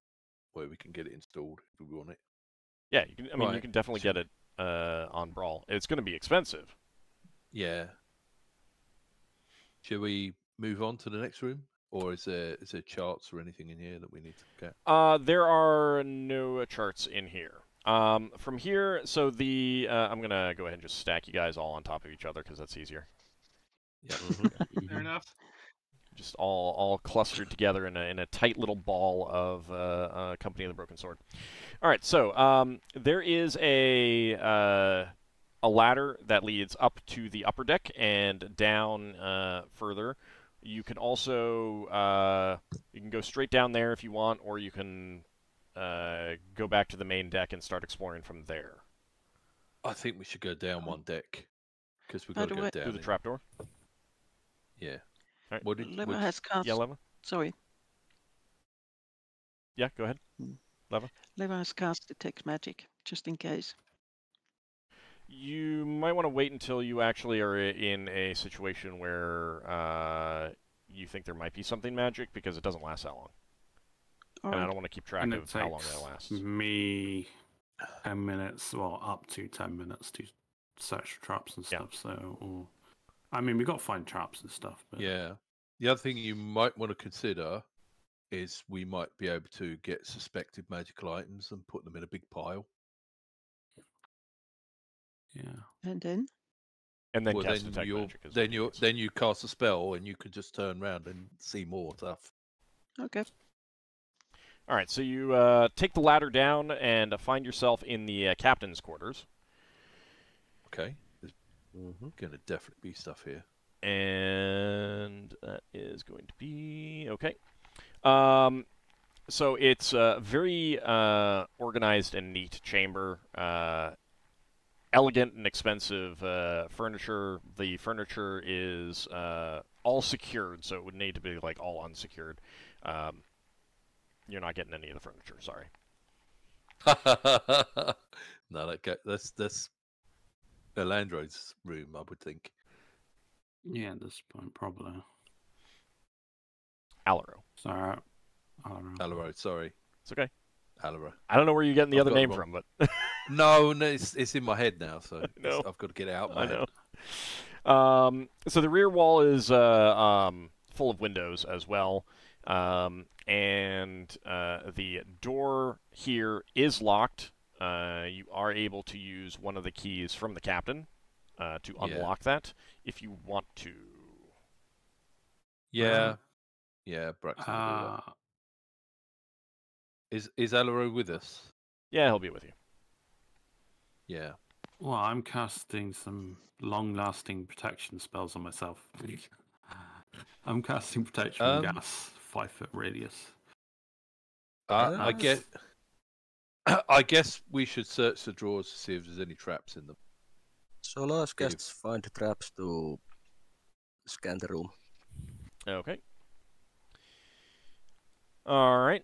where we can get it installed if we want it. Yeah, you can. I mean, you can definitely get it on Brawl. It's going to be expensive. Yeah. Shall we move on to the next room, or is there charts or anything in here that we need to look at? There are no charts in here. From here, so the I'm gonna go ahead and just stack you guys all on top of each other because that's easier. Yeah. Fair enough. Just all clustered together in a tight little ball of Company of the Broken Sword. All right, so there is a ladder that leads up to the upper deck and down further. You can also you can go straight down there if you want, or you can go back to the main deck and start exploring from there. I think we should go down one deck because we've By got to the go way- down. Through the in- trapdoor. Yeah. All right. What did Leva has cast. Yeah, Leva. Sorry, Yeah, go ahead. Leva. Leva has cast detect magic just in case. You might want to wait until you actually are in a situation where you think there might be something magic, because it doesn't last that long. All And I right. don't want to keep track And of it how long takes that lasts. me 10 minutes, well, up to 10 minutes to search for traps and Yeah. stuff. So, I mean, we got to find traps and stuff. But Yeah. The other thing you might want to consider is we might be able to get suspected magical items and put them in a big pile. yeah. And then And then Well, cast then detect you'll magic. Is what you use. then you cast a spell and you can just turn around and see more stuff. okay. All right, so you take the ladder down and find yourself in the captain's quarters. Okay. There's gonna definitely be stuff here. And that is going to be okay. So it's a very organized and neat chamber. Elegant and expensive furniture. The furniture is all secured, so it would need to be like all unsecured. You're not getting any of the furniture. Sorry. No, that's Elandro's room, I would think. Yeah, at this point, probably. Alaro. Sorry. I don't know. Alaro, sorry. It's okay. Alaro. I don't know where you're getting the I've other got it name wrong. from, but No, it's in my head now, so know. I've got to get it out of my I head. know. So the rear wall is full of windows as well, and the door here is locked. You are able to use one of the keys from the captain to unlock that if you want to. Yeah. Yeah, Braxton will do that. Is Alaro with us? Yeah, he'll be with you. Yeah. Well, I'm casting some long-lasting protection spells on myself. I'm casting protection from gas, 5-foot radius. I get. I guess we should search the drawers to see if there's any traps in them. Solas casts find traps to scan the room. Okay. All right.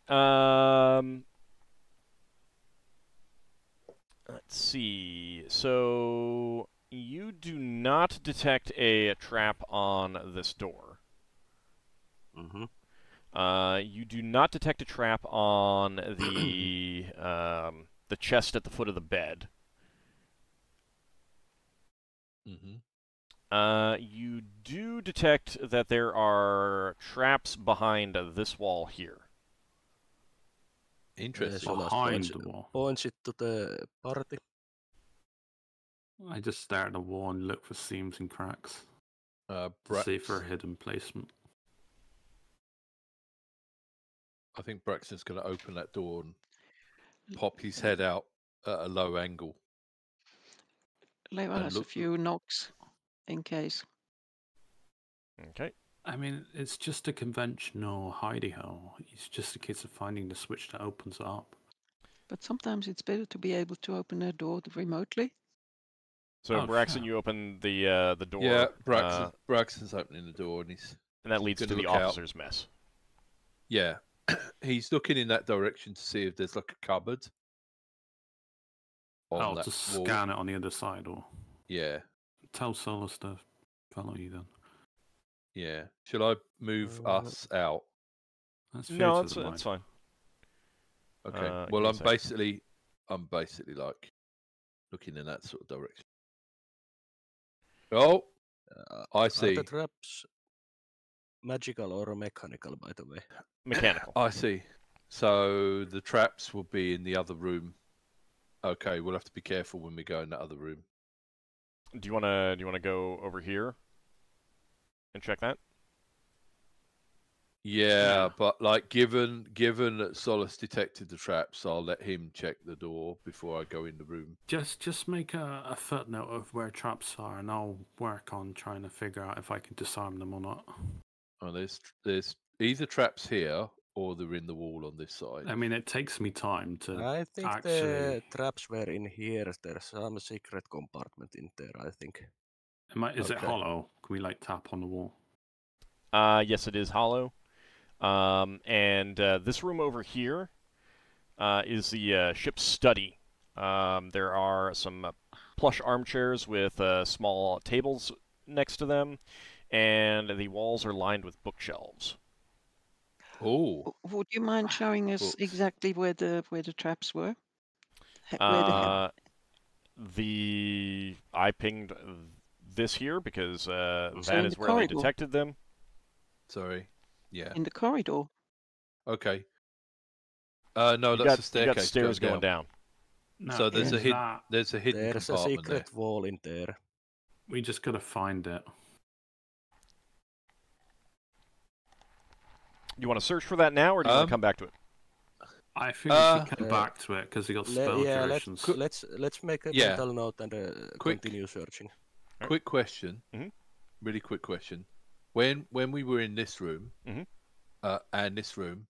Let's see. So you do not detect a trap on this door. Mm-hmm. You do not detect a trap on the chest at the foot of the bed. Mm-hmm. You do detect that there are traps behind this wall here. Interesting. Solas Behind the wall. points it to the party. I just stare at the wall and look for seams and cracks to see for a hidden placement. I think Braxton's going to open that door and pop his head out at a low angle. Leva And has a look- few knocks in case. Okay. I mean, it's just a conventional hidey hole. It's just a case of finding the switch that opens it up. But sometimes it's better to be able to open a door remotely. So Oh, Braxon, sure. you open the door. Yeah, Braxton's opening the door and he's and that leads to gonna the look out. officer's mess. yeah, he's looking in that direction to see if there's like a cupboard. On that To wall. scan it on the other side, or Yeah, tell Solas to follow you then. yeah. Shall I move us out? That's fair No, to the it's mind. fine. Okay. Give Well, me a I'm second. basically like looking in that sort of direction. Oh, I Are see. the traps magical or mechanical, by the way? Mechanical. I see. So the traps will be in the other room Okay, we'll have to be careful when we go in that other room. Do you wanna go over here and check that? Yeah, but like given that Solas detected the traps, I'll let him check the door before I go in the room. Just make a footnote of where traps are, and I'll work on trying to figure out if I can disarm them or not. Oh, there's either traps here or they're in the wall on this side. I mean, it takes me time to I think actually. the traps were in here. There's some secret compartment in there, I think. Is it Okay. hollow? Can we like tap on the wall? Yes, it is hollow. And this room over here is the ship's study. There are some plush armchairs with small tables next to them, and the walls are lined with bookshelves. Oh, Would you mind showing us Books. exactly where the traps were? I pinged this here because So that in is the where they corridor? detected them. sorry. Yeah. In the corridor. Okay. No, You that's got, the staircase you got stairs going down. No, So there's is a that- there's a hidden There's a compartment secret there. wall in there. We just gotta find it. You want to search for that now, or do you want to come back to it? I think we should come Uh, back to it because you got spell durations. let's make a Yeah. mental note and Quick. continue searching. Quick question. Mhm. Really quick question. When we were in this room, Mhm. and this room,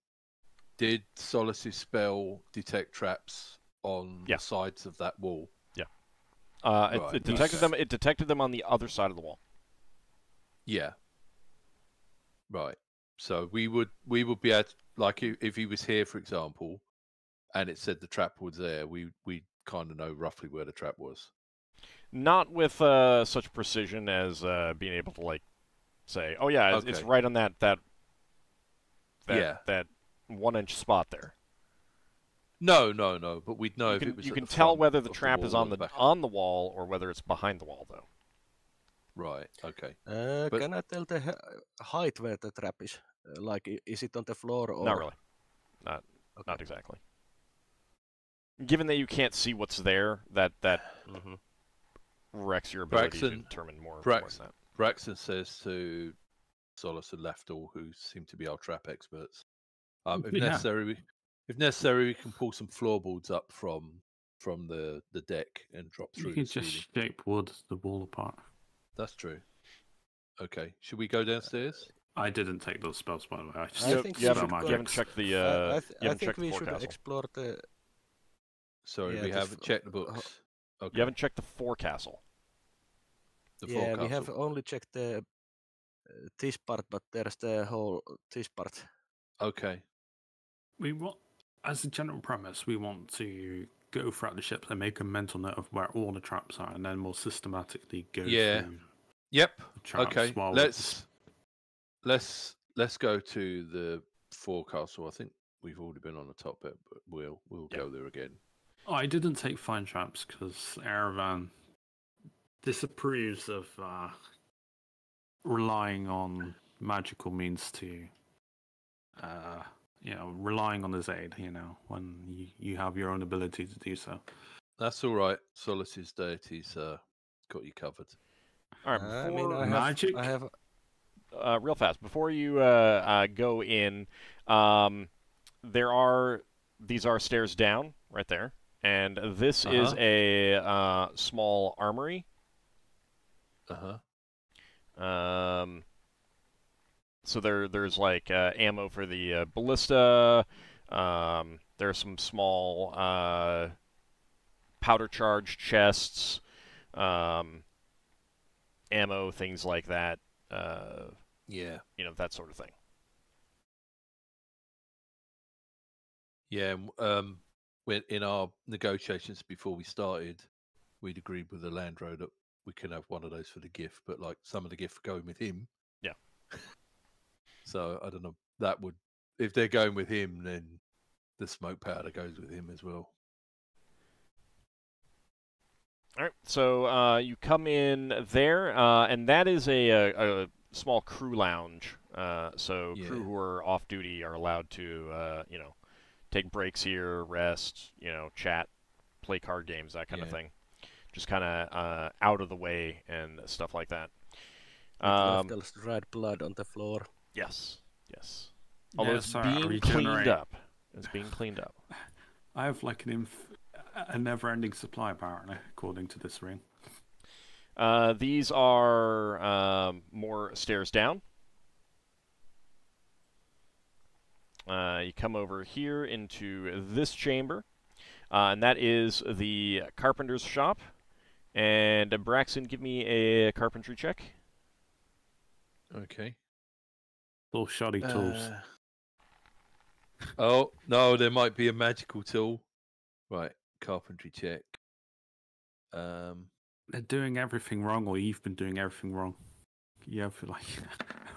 did Solas's spell detect traps on Yeah. the sides of that wall? It Right, detected okay. them. It detected them on the other side of the wall. Yeah. Right. So we would be able to, like if he was here, for example, and it said the trap was there, we kind of know roughly where the trap was. Not with such precision as being able to like say, "Oh yeah, it's Okay. right on that Yeah. that 1-inch spot there." No, but we'd know You if can, it was you at can the tell front whether the of trap is wall on or the back. wall or whether it's behind the wall, though. Right. Okay. Can I tell the height where the trap is? Like, is it on the floor or? Not really. Not exactly. Given that you can't see what's there, that Mhm. wrecks your ability to Braxon- determine more than that. Braxon says to Solas and Lafdul, who seem to be our trap experts, if Yeah. necessary, we can pull some floorboards up from the deck and drop You through can the just ceiling. shape wood the wall apart. That's true. Okay, should we go downstairs? I didn't take those spells, by the way. I just I You, think you we haven't should you haven't checked the you I haven't think checked we the should forecastle. explore the. Sorry, Yeah, we this haven't checked the books. Okay. You haven't checked the forecastle. The Yeah, we have forecastle. only checked the this part, but there's the whole this part. Okay. We want, as a general premise, we want to go throughout the ship and make a mental note of where all the traps are, and then we'll systematically go Yeah. through Yep. the traps. Okay. While Let's go to the forecastle. I think we've already been on the top bit, but we'll go there again. I didn't take fine traps because Aravan disapproves of relying on magical means to, relying on his aid. When you have your own ability to do so. That's all right. Solas's deity's got you covered. All right, I before mean, Magic? I have. real fast before you go in, these are stairs down right there, and this is a small armory. So there's like ammo for the ballista. There's some small powder charge chests, ammo, things like that. Yeah. That sort of thing. Yeah. When in our negotiations before we started, we'd agreed with the Landro that we can have one of those for the gift, but like some of the gift going with him. Yeah. So I don't know. That would, if they're going with him, then the smoke powder goes with him as well. All right, so you come in there, and that is a small crew lounge. So crew who are off duty are allowed to, take breaks here, rest, chat, play card games, that kind of thing. Just kind of out of the way and stuff like that. Lafdul's dried blood on the floor. Yes, yes. Although Yeah, it's sorry, I being cleaned regenerate. up. It's being cleaned up. I have like a never-ending supply, apparently, according to this ring. These are more stairs down. You come over here into this chamber, and that is the carpenter's shop. And Braxon, give me a carpentry check. Okay. Little shoddy tools. Oh, no, there might be a magical tool. Right, carpentry check. They're doing everything wrong, or you've been doing everything wrong. You have like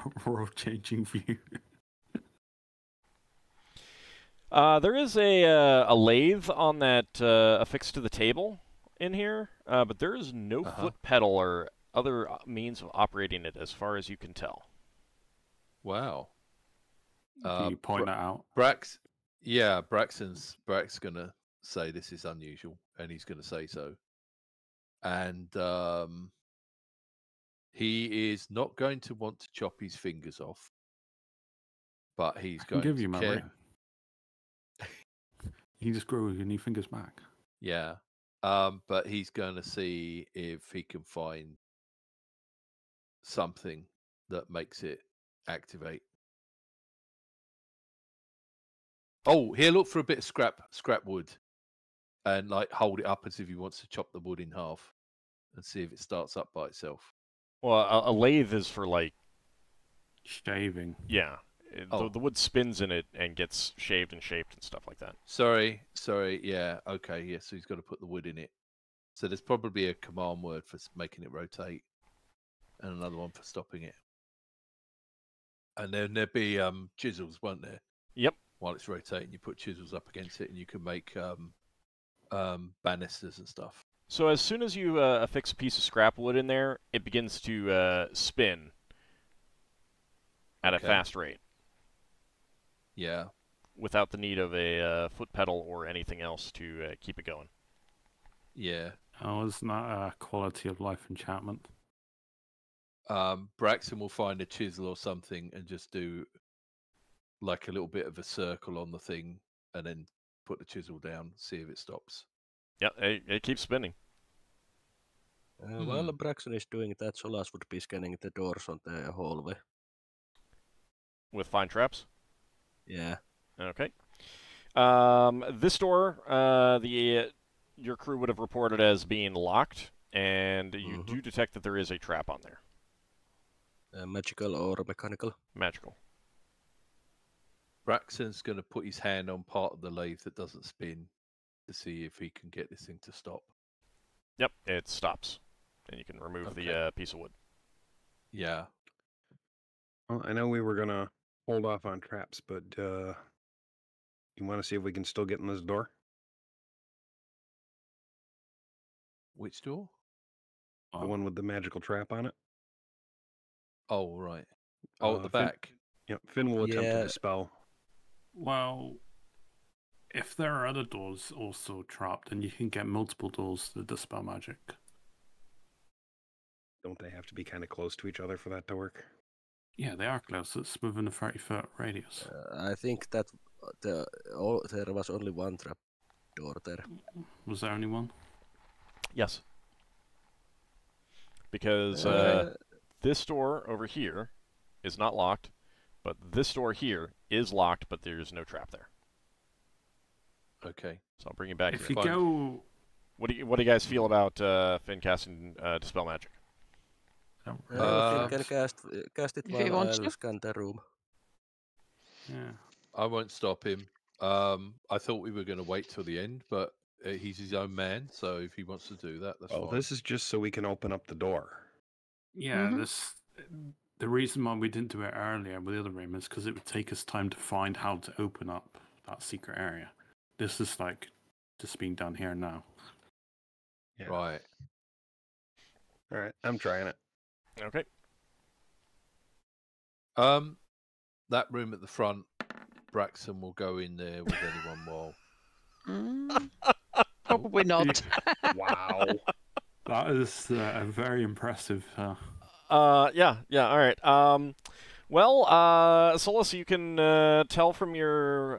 a world-changing view. There is a lathe on that affixed to the table in here, but there is no foot pedal or other means of operating it, as far as you can tell. Wow. Can you point that out? Braxon's gonna say this is unusual, and he's gonna say so. And he is not going to want to chop his fingers off, but he's going give to you my ring. You just grow your new fingers back. Yeah. But he's going to see if he can find something that makes it activate. Oh, he'll look for a bit of scrap wood, and like hold it up as if he wants to chop the wood in half, and see if it starts up by itself. Well, a lathe is for like shaving. Yeah, the wood spins in it and gets shaved and shaped and stuff like that. Sorry. Yeah, okay. Yeah, so he's got to put the wood in it. So there's probably a command word for making it rotate, and another one for stopping it. And then there'd be chisels, won't there? Yep. While it's rotating, you put chisels up against it, and you can make banisters and stuff. So as soon as you affix a piece of scrap wood in there, it begins to spin at a fast rate. Yeah. Without the need of a foot pedal or anything else to keep it going. Yeah. Oh, isn't that a quality of life enchantment? Braxon will find a chisel or something and just do like a little bit of a circle on the thing, and then put the chisel down, see if it stops. Yeah, it keeps spinning. While Braxon is doing that, Solas would be scanning the doors on the hallway. With find traps? Yeah. Okay. This door, your crew would have reported as being locked, and you do detect that there is a trap on there. Magical or mechanical? Magical. Braxon's going to put his hand on part of the lathe that doesn't spin to see if he can get this thing to stop. Yep, it stops. And you can remove the piece of wood. Yeah. Well, I know we were going to hold off on traps, but you want to see if we can still get in this door? Which door? The one with the magical trap on it. Oh, right. Oh, at the back. Yep, Finn will attempt to dispel. Well, if there are other doors also trapped, then you can get multiple doors to dispel magic. Don't they have to be kind of close to each other for that to work? Yeah, they are close. It's within a 30-foot radius. I think that there was only one trap door there. Was there only one? Yes. Because this door over here is not locked, but this door here is locked, but there's no trap there. Okay. So I'll bring you back. If you go... What do you guys feel about Finn casting Dispel Magic? Finn can cast it while I'll scan the room. Yeah. I won't stop him. I thought we were going to wait till the end, but he's his own man, so if he wants to do that, that's fine. This is just so we can open up the door. Yeah, the reason why we didn't do it earlier with the other room is because it would take us time to find how to open up that secret area. This is like just being done here now. Yeah. Right. All right, I'm trying it. Okay. That room at the front, Braxon will go in there with anyone while. Probably not. Wow. That is very impressive. Yeah, all right. Well, Solas, you can tell from your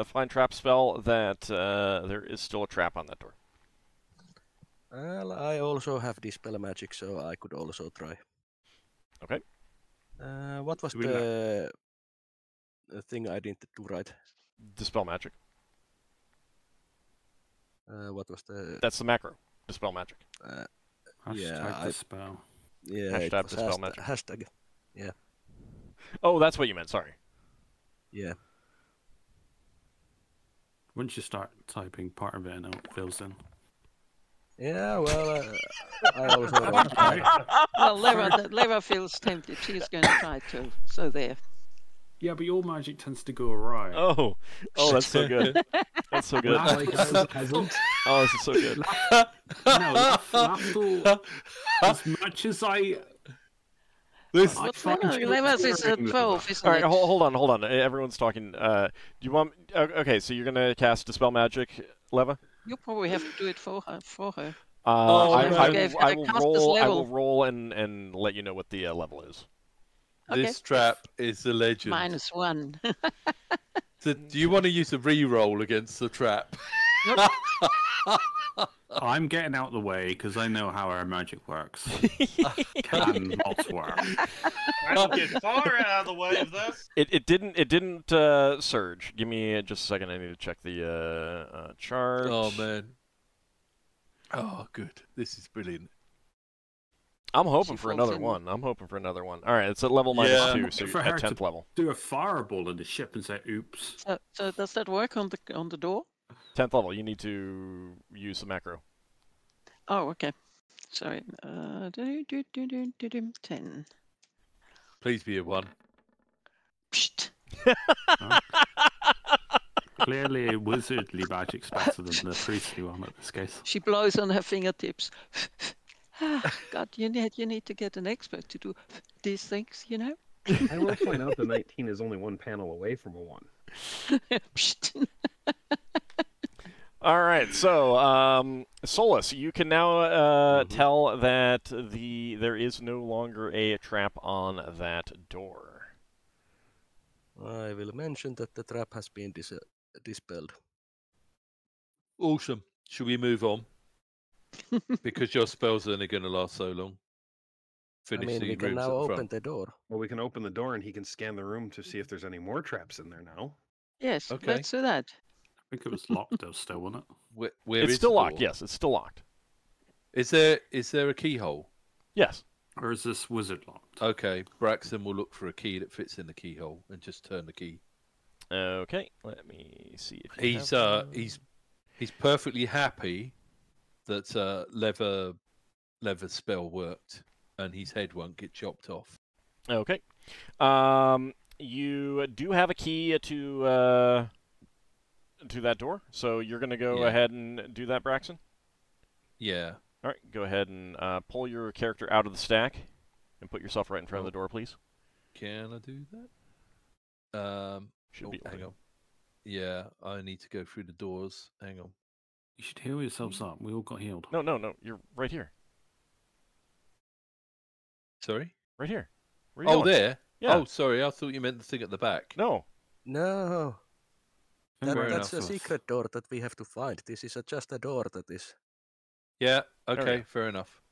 Find Trap spell that there is still a trap on that door. Well, I also have Dispel Magic, so I could also try. Okay. What was Do we the thing I didn't do right? Dispel Magic. What was the... That's the macro. Dispel Magic. Hashtag dispel. Yeah, Hashtag it was Dispel Magic. Hashtag, yeah. Oh, that's what you meant. Sorry. Yeah. Once you start typing part of it and it fills in. Yeah, well, I also want to try. Well, Leva feels tempted. She's going to try too. So there. Yeah, but your magic tends to go awry. Oh, that's so good. That's so good. Like hasn't. Oh, this is so good. No, Lafdul, as much as I... What's Leva's is a 12, isn't All right, it? hold on. Everyone's talking. Do you want? Okay, so you're gonna cast Dispel Magic, Leva. You probably have to do it for her. I will cast this roll. I level. will roll and let you know what the level is. Okay. This trap is a legend. -1. So, do you want to use a re-roll against the trap? I'm getting out of the way because I know how our magic works. Can not work. I don't get far out of the way of this. It didn't surge. Give me just a second. I need to check the chart. Oh man. Oh, good. This is brilliant. I'm hoping She for falls another in. one. I'm hoping for another one. All right, it's at level Yeah. -2, so For you're her at to- 10th level. Do a fireball in the ship and say, oops. So does that work on the door? 10th level. You need to use the macro. Oh, okay. Sorry. 10. Please be a 1. Psst. Clearly, wizardly magic's better than the priestly one in this case. She blows on her fingertips. God, you need to get an expert to do these things, you know? I will point out the 19 is only one panel away from a 1. Psst. All right, so Solas, you can now tell that there is no longer a trap on that door. I will mention that the trap has been dispelled. Awesome. Should we move on? Because your spells are only going to last so long. Finish I mean, the we can rooms now at the open front. the door. Well, we can open the door and he can scan the room to see if there's any more traps in there now. Yes, Okay. let's do that. I think it was locked though, still, wasn't it? Where It's is still the locked. door? Yes, it's still locked. Is there a keyhole? Yes. Or is this wizard locked? Okay, Braxon will look for a key that fits in the keyhole and just turn the key. Okay, let me see if you He's have- he's perfectly happy that leather spell worked and his head won't get chopped off. Okay. You do have a key to that door, so you're going to go Yeah. ahead and do that, Braxon? Yeah. All right, go ahead and pull your character out of the stack and put yourself right in front of the door, please. Can I do that? Should be able hang to. on. Yeah, I need to go through the doors. Hang on. You should heal yourselves up. We all got healed. No, you're right here. Sorry? Right here. Where are you Oh, going? there? Yeah. Oh, sorry. I thought you meant the thing at the back. No. No, Fair that's a enough. secret door that we have to find. This is just a door that is. Yeah, we okay, go. fair enough.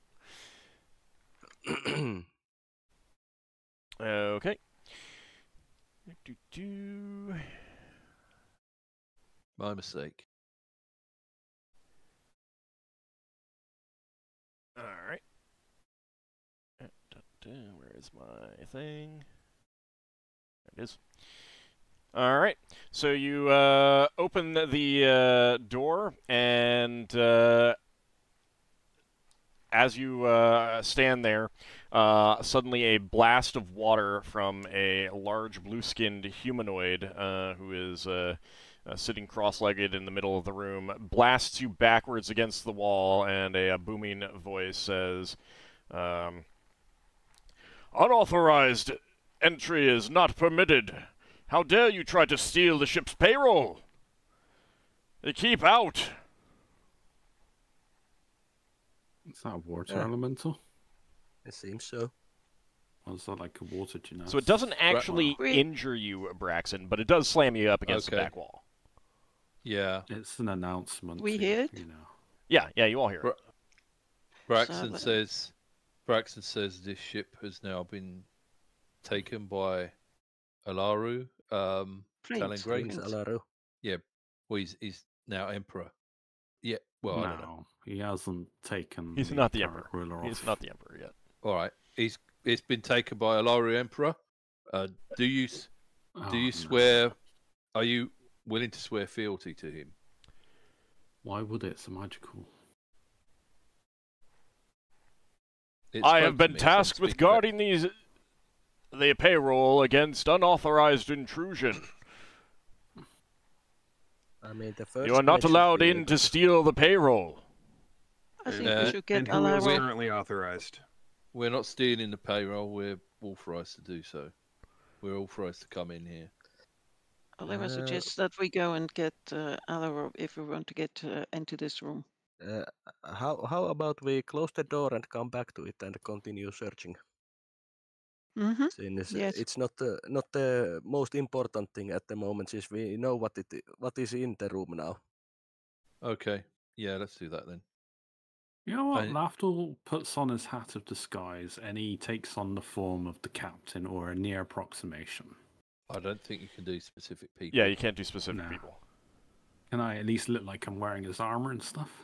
Okay. Do. My mistake. All right. Where is my thing? There it is. All right. So you open the door, and as you stand there, suddenly a blast of water from a large blue-skinned humanoid who is sitting cross-legged in the middle of the room blasts you backwards against the wall, and a booming voice says, "Unauthorized entry is not permitted. How dare you try to steal the ship's payroll? Keep out." Is that a water elemental? It seems so. Or is that like a water genasi? So it doesn't actually Wow. injure you, Braxon, but it does slam you up against the Okay. back wall. Yeah. It's an announcement. We hear it? You know. Yeah, you all hear it. Braxon So, says this ship has now been taken by Alaru, Prince. Talangray. Prince Alaru. Yeah, well, he's now emperor. Yeah, well, I don't know. No, he hasn't taken. He's not the current emperor. ruler He's off. not the emperor yet. All right, it's been taken by Alaru emperor. Do you Oh, do you no. swear? Are you willing to swear fealty to him? Why would it? It's a magical. It I spoke have to been me, so I'm tasked with speaking back. guarding the payroll against unauthorized intrusion. I mean, the first. You are not mage should allowed be in able to steal the payroll. I think And, we should get And who is Alaru. currently authorized? We're not stealing the payroll. We're authorized to do so. We're authorized to come in here. Oliver suggests that we go and get Alaru if we want to get into this room. How about we close the door and come back to it and continue searching? Mm-hmm. Since Yes. it's not the most important thing at the moment, since we know what is in the room now. Okay. Yeah, let's do that then. You know what? I- Lafdul puts on his hat of disguise and he takes on the form of the captain or a near approximation. I don't think you can do specific people. Yeah, you can't do specific No. people. Can I at least look like I'm wearing his armor and stuff?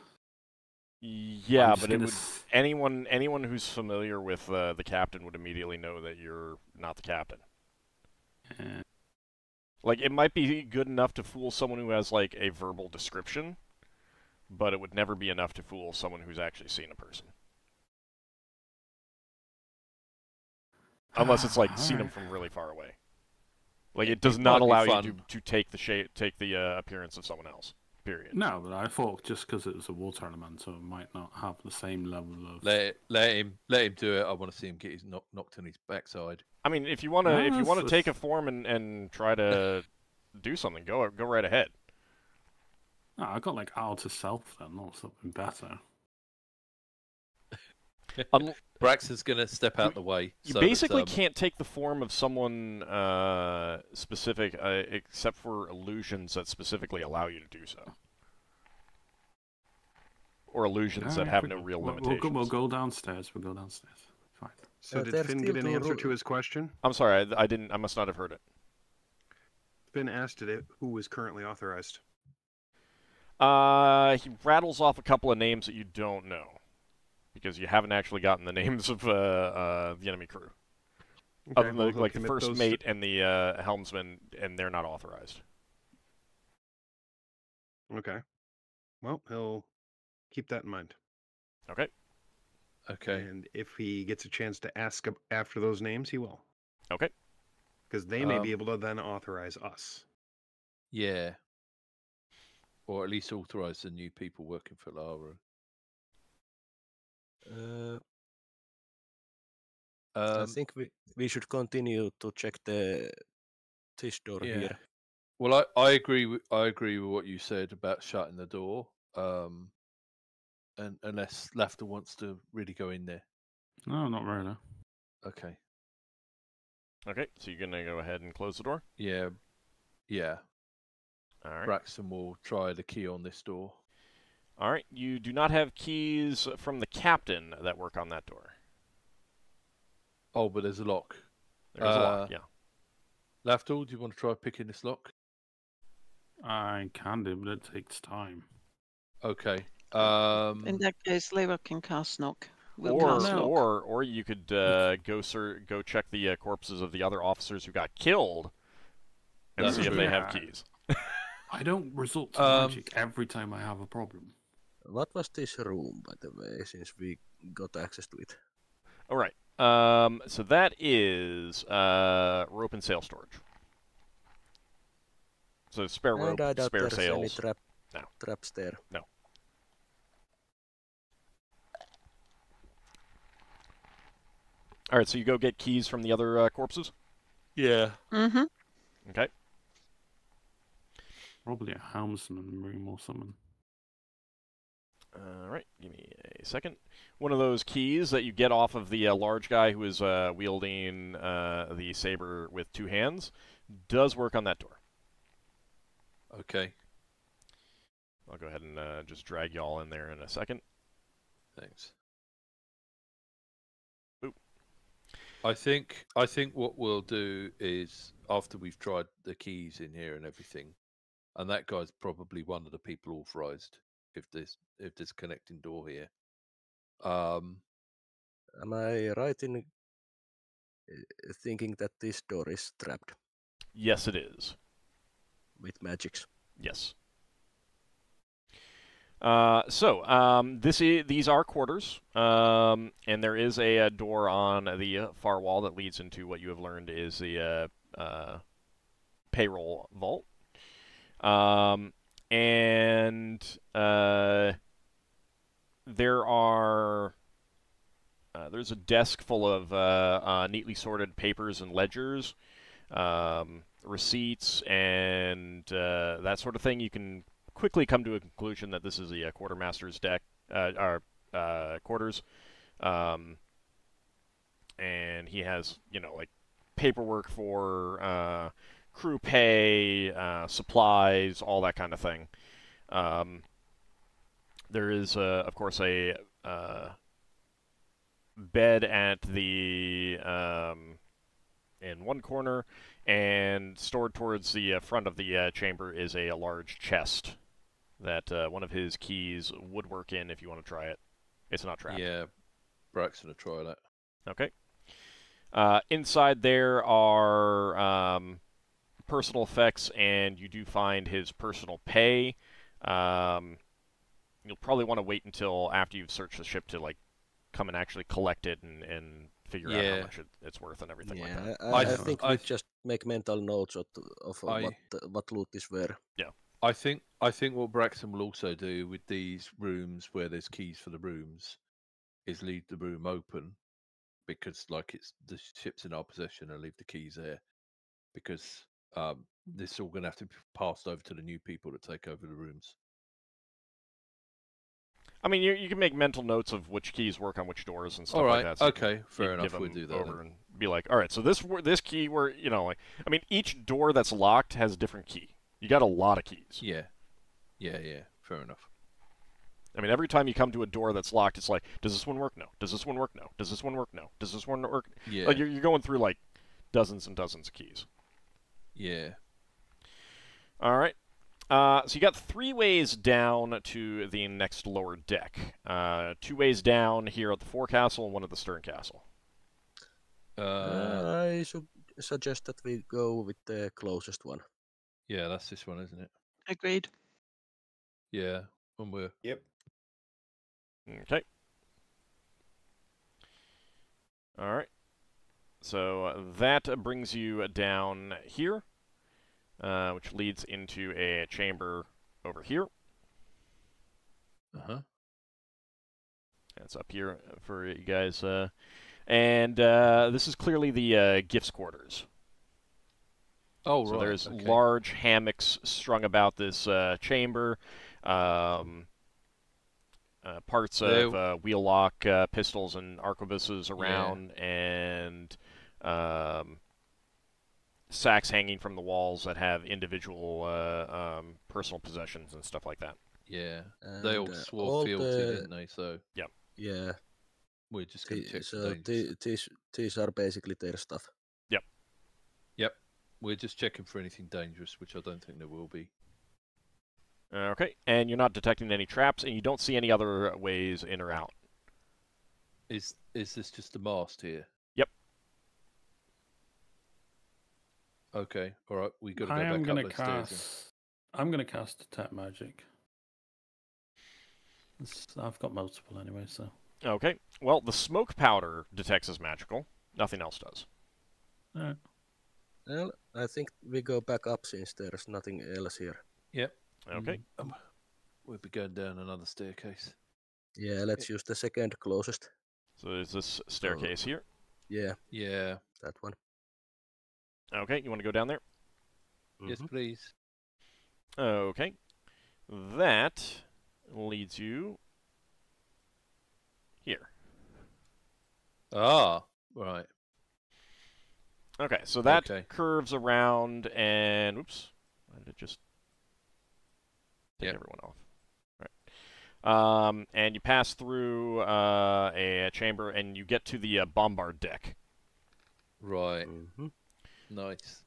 Yeah, I'm just but it gonna would anyone who's familiar with the captain would immediately know that you're not the captain. Like, it might be good enough to fool someone who has, like, a verbal description, but it would never be enough to fool someone who's actually seen a person. Unless it's, like, seen them Alright. from really far away. Like, It it does might not be allow you fun. to take the appearance of someone else. Period. No, but I thought just because it was a water elemental, it might not have the same level of. Let him do it. I want to see him get his knocked on his backside. I mean, if you want to take a form and try to do something, go right ahead. No, I got like outer self then, or something better. Braxon's gonna step out the way. You so basically that, can't take the form of someone specific, except for illusions that specifically allow you to do so, or illusions that Alright, have we- no real we'll limitations. We'll go downstairs. We'll go downstairs. Fine. So did there's Finn still get an two answer to his question? I'm sorry, I didn't. I must not have heard it. Finn asked it who was currently authorized. He rattles off a couple of names that you don't know, because you haven't actually gotten the names of the enemy crew. Okay, Other than well, the, he'll like the commit first those mate and the helmsman, and they're not authorized. Okay. Well, he'll keep that in mind. Okay. Okay. And if he gets a chance to ask after those names, he will. Okay. Because they may be able to then authorize us. Yeah. Or at least authorize the new people working for Lara. I think we should continue to check this door Yeah. here. Well, I agree with what you said about shutting the door. And unless Lafdul wants to really go in there. No, not really. Okay. Okay. So you're gonna go ahead and close the door. Yeah. Yeah. All right. Braxton will try the key on this door. All right. You do not have keys from the captain that work on that door. Oh, but there's a lock. There's a lock. Yeah. Lafdul, do you want to try picking this lock? I can do, but it takes time. Okay. In that case, Lever can cast knock. We'll cast knock. Or you could go check the corpses of the other officers who got killed and That's see if true. they have Yeah. keys. I don't resort to magic every time I have a problem. What was this room, by the way, since we got access to it? All right. So that is rope and sail storage. So spare rope, And I doubt spare there's any sails. No. traps there. No. All right. So you go get keys from the other corpses. Yeah. Mm-hmm. Okay. Probably a helmsman room or something. All right, give me a second. One of those keys that you get off of the large guy who is wielding the saber with 2 hands does work on that door. Okay, I'll go ahead and just drag y'all in there in a second. thanks. Oop. I think what we'll do is after we've tried the keys in here and everything, and that guy's probably one of the people authorized. If there's a connecting door here, Am I right in thinking that this door is trapped Yes, it is. with magics? Yes. These are quarters, and there is a door on the far wall that leads into what you have learned is the payroll vault. There's a desk full of neatly sorted papers and ledgers, receipts, and that sort of thing. You can quickly come to a conclusion that this is the quartermaster's quarters, and he has, like paperwork for crew pay, supplies, all that kind of thing. There is, of course, a bed at the in one corner, and stored towards the front of the chamber is a large chest that one of his keys would work in if you want to try it. It's not trapped. yeah, Braxon will try that. Okay. Inside there are personal effects, and you do find his personal pay. You'll probably want to wait until after you've searched the ship to come and actually collect it and figure out how much it's worth and everything like that. I think we just make mental notes of what loot is where. Yeah. I think what Braxton will also do with these rooms where there's keys for the rooms is leave the room open, because it's the ship's in our possession, and leave the keys there, because this is all going to have to be passed over to the new people to take over the rooms. I mean, you can make mental notes of which keys work on which doors and stuff All right, like that. So okay, fair enough. We'll We'll do that over then. and be like, all right, so this key each door that's locked has a different key. You got a lot of keys. Yeah, fair enough. I mean, every time you come to a door that's locked, it's like, does this one work? No. Does this one work? No. Does this one work? No. Does this one work? Yeah. Like you're going through dozens and dozens of keys. Yeah. All right. So you got 3 ways down to the next lower deck. 2 ways down here at the forecastle and 1 at the stern castle. I suggest that we go with the closest one. Yeah, that's this one, isn't it? Agreed. Yeah, and we're... Yep. Okay. All right. So that brings you down here, which leads into a chamber over here. Uh-huh. That's up here for you guys. And this is clearly the gifts quarters. Oh, so right. there's okay. large hammocks strung about this chamber. Parts of wheel-lock pistols and arquebuses around, and sacks hanging from the walls that have individual personal possessions and stuff like that. Yeah, And, they all swore fealty, didn't they? So yeah, we're just going to check so the dangers. these are basically their stuff. Yep, we're just checking for anything dangerous, which I don't think there will be. Okay, and you're not detecting any traps, and you don't see any other ways in or out. Is this just a mast here? Yep. Okay, all right. We got to go I am back going up to those stairs. cast. I'm going to cast Detect Magic. I've got multiple anyway, so. Okay. Well, the smoke powder detects as magical. Nothing else does. All right. Well, I think we go back up since there's nothing else here. Yep. Okay. We'll be going down another staircase. Yeah, let's use the second closest. So there's this staircase here. Yeah, Yeah. that one. Okay, you want to go down there? Yes, please. Okay. That leads you here. Ah, right. Okay, so that Okay. curves around and... Oops. Why did it just take Yep. everyone off? All right. And you pass through a chamber, and you get to the bombard deck. Right. Mm-hmm. Nice.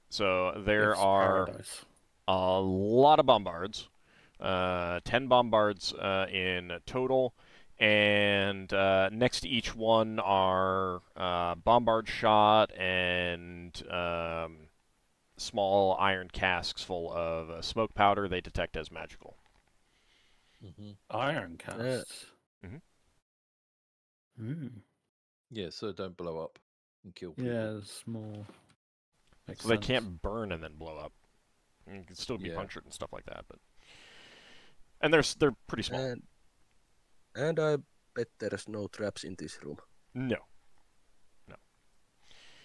So there It's are paradise. a lot of bombards. 10 bombards in total. And next to each one are bombard shot and small iron casks full of smoke powder they detect as magical. Mm-hmm. Iron casts. Mhm. Mm. Yeah, so don't blow up and kill people. Yeah, small. Makes So they sense. can't burn and then blow up. You can still be Yeah. punctured and stuff like that, but and they're pretty small. And I bet there's no traps in this room. No.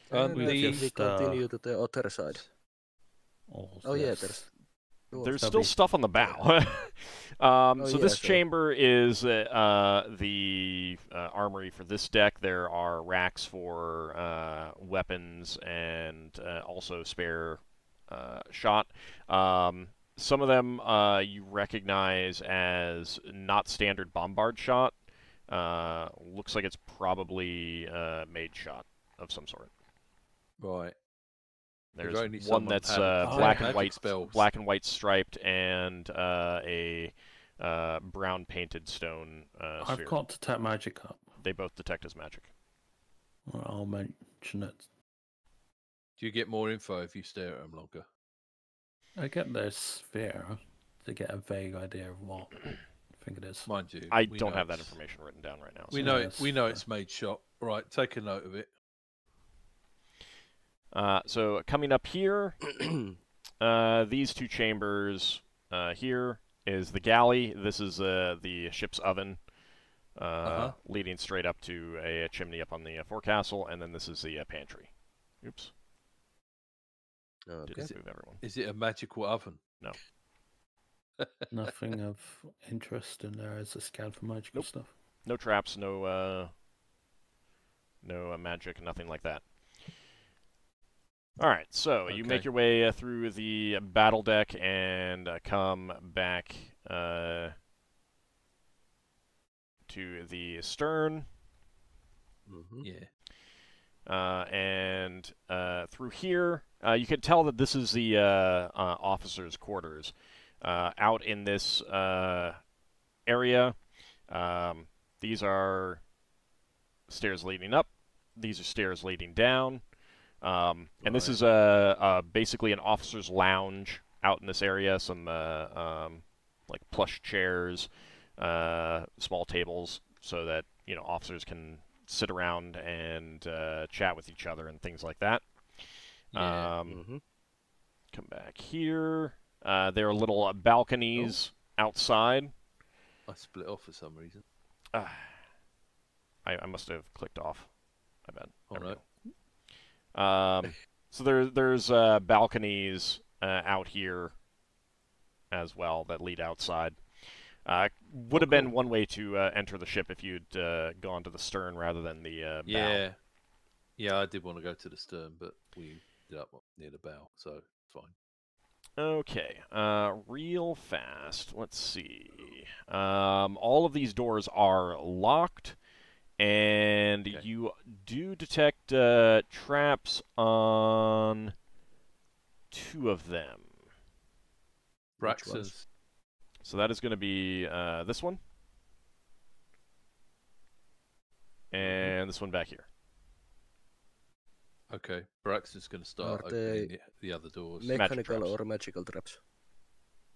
And we I think we just, continue to the other side. Oh yeah, yes. there's There's That'll still be- stuff on the bow. So this chamber is the armory for this deck. There are racks for weapons and also spare shot. Some of them you recognize as not standard bombard shot. Looks like it's probably Mage shot of some sort. Right. There's only one someone that's had black and magic white, spells. black and white striped, and a brown painted stone I've sphere. got detect magic up. They both detect as magic. Well, I'll mention it. Do you get more info if you stare at them longer? I get their sphere to get a vague idea of what I think it is. Mind you, I we don't know have that it's- information written down right now. We so- know Yes, we know it's made shot. Right, take a note of it. So coming up here, these two chambers here is the galley. This is the ship's oven, leading straight up to a chimney up on the forecastle, and then this is the pantry. Oops. Okay. Didn't move everyone. Is it a magical oven? No. Nothing of interest in there as a scan for magical Nope. stuff. No traps, no magic, nothing like that. All right, so you make Okay. your way through the battle deck and come back to the stern, Mm-hmm. Yeah. and through here, you can tell that this is the officers' quarters. Out in this area, these are stairs leading up. These are stairs leading down. And this is basically an officer's lounge out in this area. Some like plush chairs, small tables, so that officers can sit around and chat with each other and things like that. Yeah. Come back here. There are little balconies outside. I split off for some reason. I must have clicked off. I bet. Oh, There we no. go. So there's balconies out here as well that lead outside. Would have been one way to enter the ship if you'd gone to the stern rather than the bow. Yeah. Yeah, I did want to go to the stern, but we ended up near the bow, so fine. Okay, real fast. Let's see. All of these doors are locked, and you do detect traps on 2 of them. Braxon's. So that is going to be this one, and this one back here. Okay, Braxon's going to start Are opening they the other doors. mechanical traps. or magical traps?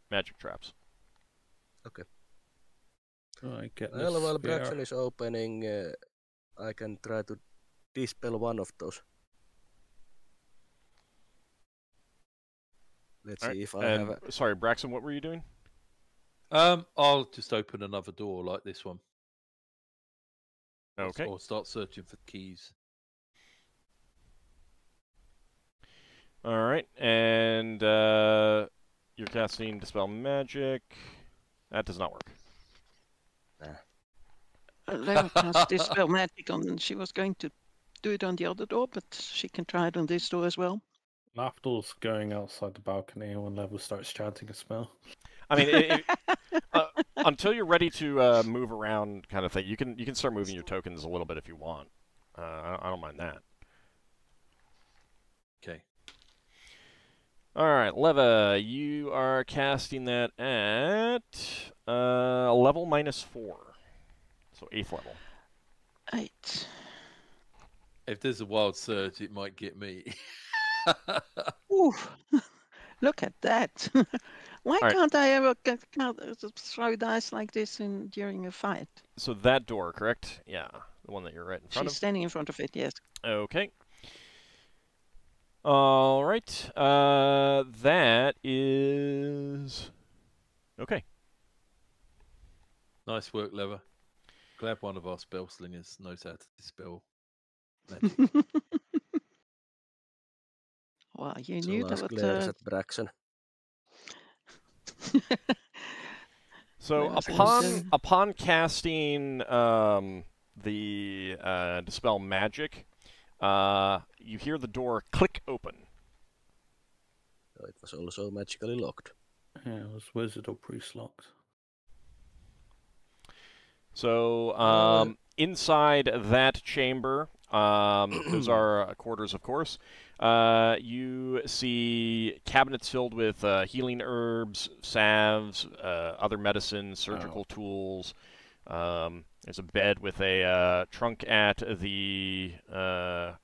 Magic traps. Okay. I get this Well, while sphere. Braxon is opening, I can try to dispel one of those. Let's All see right, if I and, have. sorry, Braxon, what were you doing? I'll just open another door like this one. Okay. Or start searching for keys. All right, and you're casting Dispel Magic. That does not work. Leva cast Dispel Magic on. She was going to do it on the other door, but she can try it on this door as well. Lafdul's going outside the balcony when Level starts chanting a spell. I mean, until you're ready to move around, kind of thing, you can start moving your tokens a little bit if you want. I don't mind that. Okay. All right, Leva, you are casting that at level -4, so 8th level. 8. If there's a wild surge, it might get me. Ooh, look at that! Why right. can't I ever throw dice like this during a fight? So that door, correct? Yeah, the one that you're right in front She's of. standing in front of it. Yes. Okay. All right. That is okay. Nice work, Lever. Glad one of our spell slingers knows how to dispel magic. Well, you knew that. Solas glares at Braxon. So upon casting the dispel magic, you hear the door click open. It was also magically locked. Yeah, it was wizard or priest locked. So inside that chamber, those are quarters, of course. You see cabinets filled with healing herbs, salves, other medicines, surgical tools. There's a bed with a trunk at the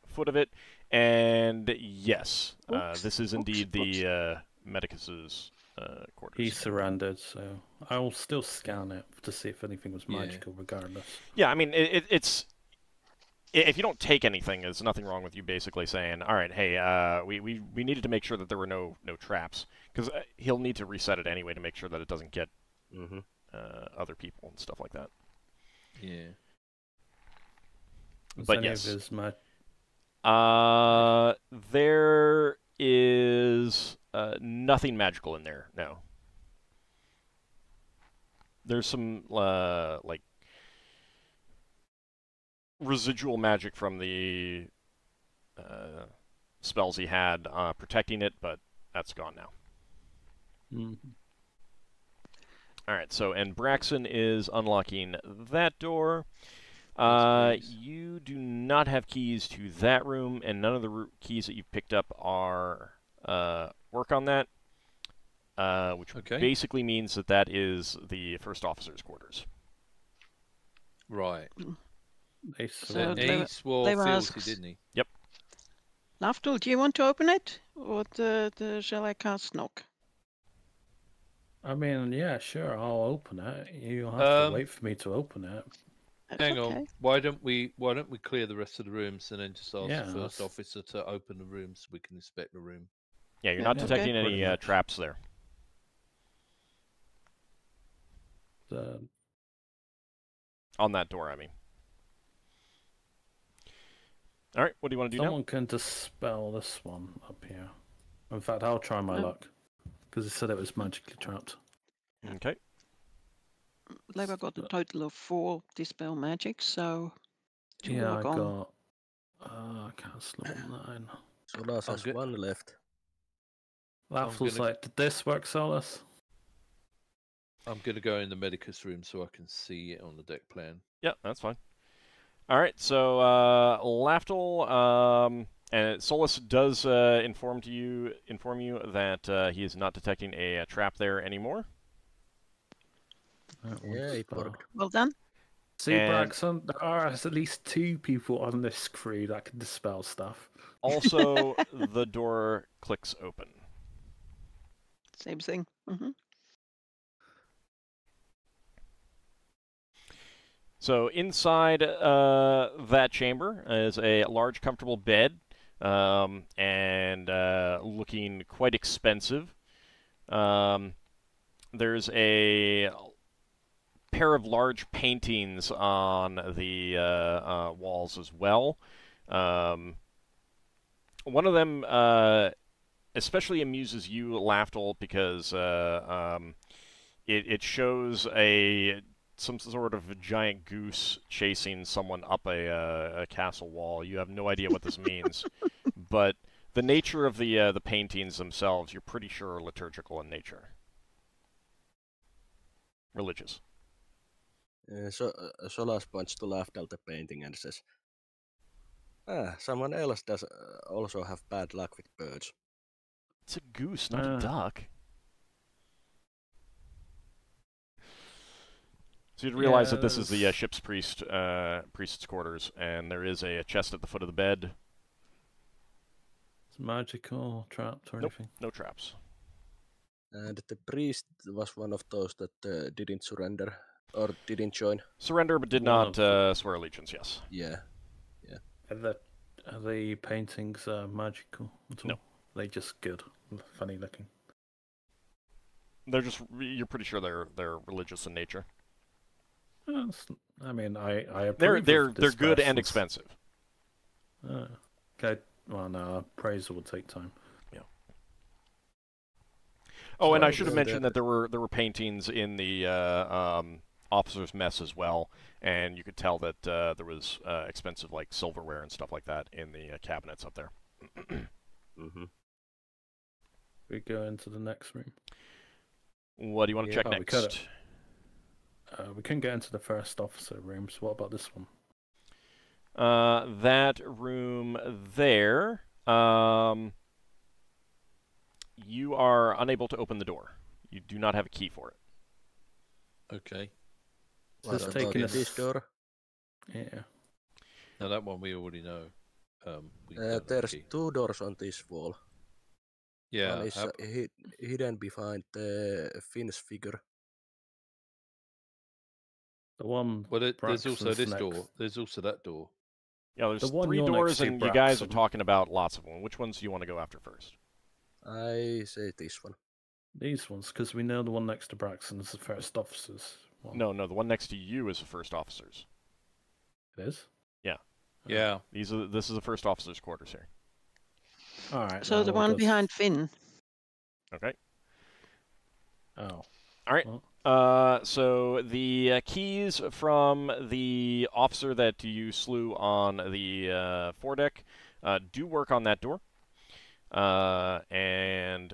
foot of it. And yes, this is indeed the Medicus's quarters. He's surrounded, so I'll still scan it to see if anything was magical, regardless. Yeah, I mean, it's... If you don't take anything, there's nothing wrong with you basically saying, all right, hey, we needed to make sure that there were no traps. Because he'll need to reset it anyway to make sure that it doesn't get other people and stuff like that. Yeah. But yes. There is nothing magical in there, no. There's some, like, residual magic from the spells he had protecting it, but that's gone now. Alright, so, and Braxon is unlocking that door. You do not have keys to that room, and none of the keys that you've picked up are work on that, which basically means that that is the first officer's quarters. Right. So he swore fealty, didn't he? Yep. Lafdul, do you want to open it, or shall I cast knock? I mean, yeah, sure, I'll open it. You'll have to wait for me to open it. Hang on. Why don't we clear the rest of the rooms and then just ask the first officer to open the room so we can inspect the room? Yeah, you're not detecting any traps there. On that door, I mean. All right, what do you want to do now? Someone can dispel this one up here. In fact, I'll try my luck. Because it said it was magically trapped. Okay. Lever got a total of 4 dispel magic, so... Yeah, I got... I cast level 9. Solas has 1 left. Lafdul's like, did this work, Solas? I'm going to go in the Medicus room so I can see it on the deck plan. Yeah, that's fine. All right, so Lafdul and Solas does inform you that he is not detecting a trap there anymore. Yeah, it worked. Well done. See, Braxon, there are at least 2 people on this crew that can dispel stuff. Also, the door clicks open. Same thing. So inside that chamber is a large, comfortable bed, and looking quite expensive. There's a pair of large paintings on the walls as well. One of them especially amuses you, Lafdul, because it shows a some sort of a giant goose chasing someone up a castle wall. You have no idea what this means, but the nature of the paintings themselves, you're pretty sure are liturgical in nature, religious. Solas points to Lafdul the painting and says, someone else does also have bad luck with birds. It's a goose, not a duck. So you'd realize that this is the ship's priest's quarters, and there is a chest at the foot of the bed. It's magical, trapped, or anything? No traps. And the priest was one of those that didn't surrender, or didn't join. Surrender, but did not swear allegiance, yes. Yeah. Are the paintings magical at all? No. They're just good, funny looking. They're just, you're pretty sure they're religious in nature. I mean, I approve they're of this good and person's- expensive. Okay. Well, no, appraisal will take time. Yeah. Oh, and I So, should have mentioned that there were paintings in the officers' mess as well, and you could tell that there was expensive like silverware and stuff like that in the cabinets up there. Mm-hmm. We go into the next room. What do you want to check we could next? We couldn't get into the first officer room, so what about this one? That room there, you are unable to open the door. You do not have a key for it. Okay. What Just about taking this door? Yeah. Now that one we already know. We don't have the There's key. 2 doors on this wall. Yeah. One is hidden behind the Finn's figure. The one. Well, there's also Braxon's this next. door. There's also that door. Yeah, there's The one 3 you're next doors, to, and you guys are Braxon. talking about lots of them. Which ones do you want to go after first? I say this one. These ones, because we know the one next to Braxon is the first officer's one. No, the one next to you is the first officers. It is? Yeah. This is the first officers' quarters here. Alright. So the one behind Finn. Okay. Oh. All right. Well, So the keys from the officer that you slew on the foredeck do work on that door, and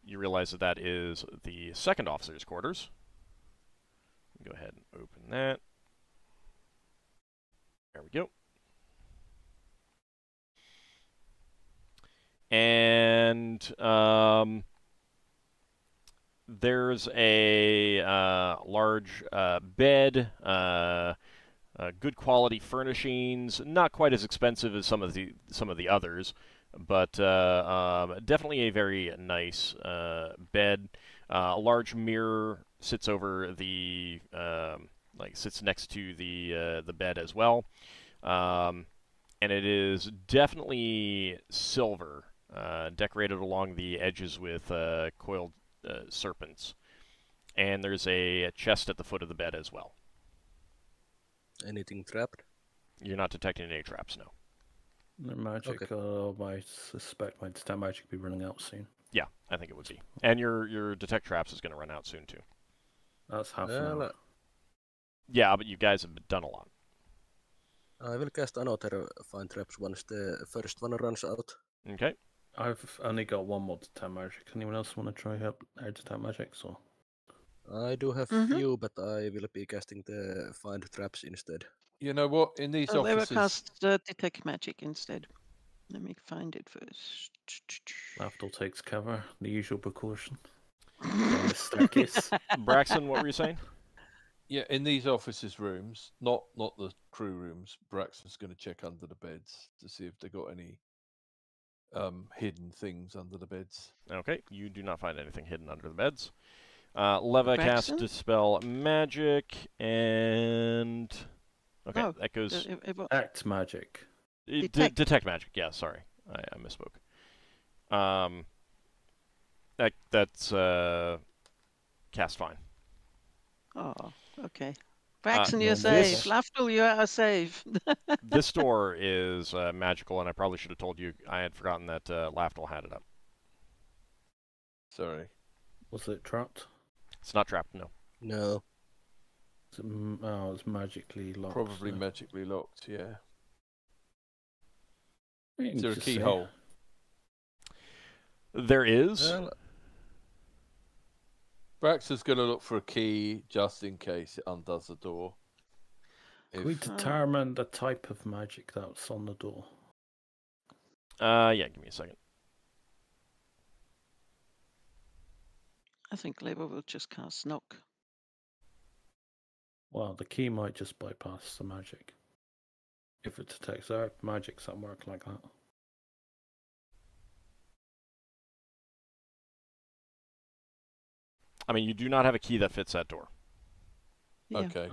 you realize that is the second officer's quarters. Go ahead and open that. There we go. And there's a large bed, good quality furnishings, not quite as expensive as some of the others, but definitely a very nice bed. A large mirror sits over the sits next to the bed as well, and it is definitely silver, decorated along the edges with coiled serpents, and there's a chest at the foot of the bed as well. Anything trapped? You're not detecting any traps, no. the magic, I suspect my detect magic will be running out soon. Yeah, I think it would be. And your detect traps is going to run out soon too. That's half an hour. Yeah, but you guys have done a lot. I will cast another find traps once the first one runs out. Okay. I've only got one more detect magic. Anyone else want to try help our detect magic? So I do have few, but I will be casting the find traps instead. You know what? In these So they will offices, cast detect magic instead. Let me find it first. Lafdul takes cover, the usual precaution. On the staircase. Braxon, what were you saying? yeah, in these offices' rooms, not the crew rooms. Braxton's going to check under the beds to see if they got any hidden things under the beds. Okay, you do not find anything hidden under the beds. Leva casts Braxon? Dispel Magic, and... Okay, Oh, that goes... Act magic. Detect. Detect Magic, yeah, sorry. I misspoke. That's cast fine. Oh, okay. Braxon, you're no, safe. this- Lafdul, you are safe. This door is magical, and I probably should have told you. I had forgotten that Lafdul had it up. Sorry. Was it trapped? It's not trapped, no. No. Oh, it's magically locked. Probably so. magically locked. Yeah. You Is can there a just say- keyhole? There is. Well, Braxon's going to look for a key just in case it undoes the door. Can we If- determine the type of magic that's on the door? Yeah, give me a second. I think Levo will just cast knock. Well, the key might just bypass the magic. If it detects our magic, that work like that. I mean, you do not have a key that fits that door. Yeah. Okay,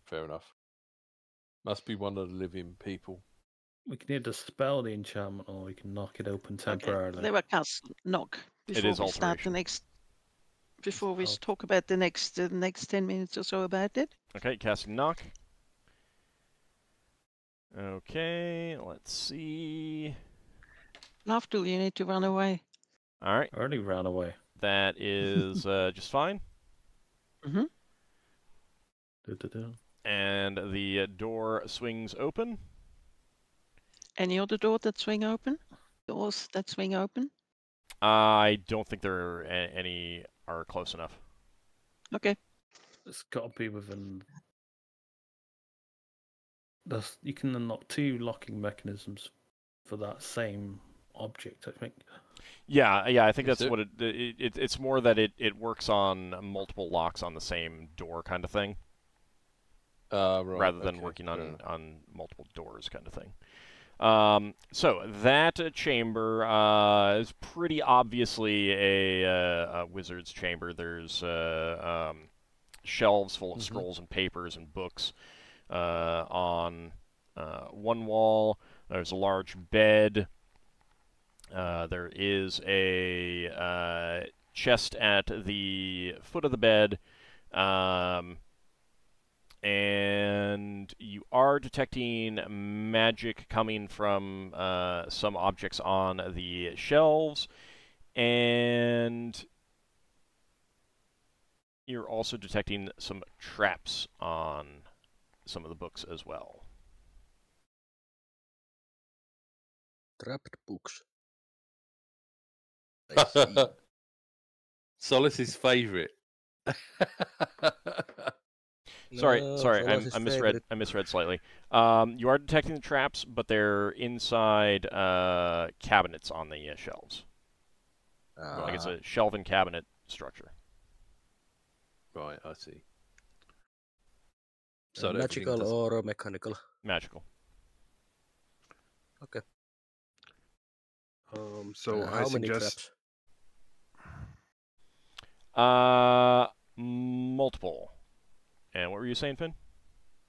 fair enough. Must be one of the living people. We can either dispel the enchantment or we can knock it open temporarily. Levo cast knock before is we start the alteration. next. Before we Spell. talk about the next 10 minutes or so about it. Okay, casting knock. Okay, let's see. Lafdul, you need to run away. All right, Already ran away. that is just fine. Mm-hmm. And the door swings open. Any other door that swing open? Doors that swing open? I don't think there are any are close enough. Okay. It's got to be within. You can unlock 2 locking mechanisms for that same object, I think. Yeah, I think Is that's it- what it's more that it works on multiple locks on the same door kind of thing, Right, rather than okay, working fair on enough. multiple doors kind of thing. So that chamber is pretty obviously a wizard's chamber. There's shelves full of scrolls and papers and books on one wall. There's a large bed. There is a chest at the foot of the bed. And you are detecting magic coming from some objects on the shelves, and you're also detecting some traps on some of the books as well. trapped books. I see. Solas's favourite. Sorry, No, I Solas's misread. favorite. I misread slightly. You are detecting the traps, but they're inside cabinets on the shelves. Like it's a shelf and cabinet structure. Right, I see. So that everything magical does- or mechanical? Magical. Okay. So I how many suggest traps? Multiple. And what were you saying, Finn?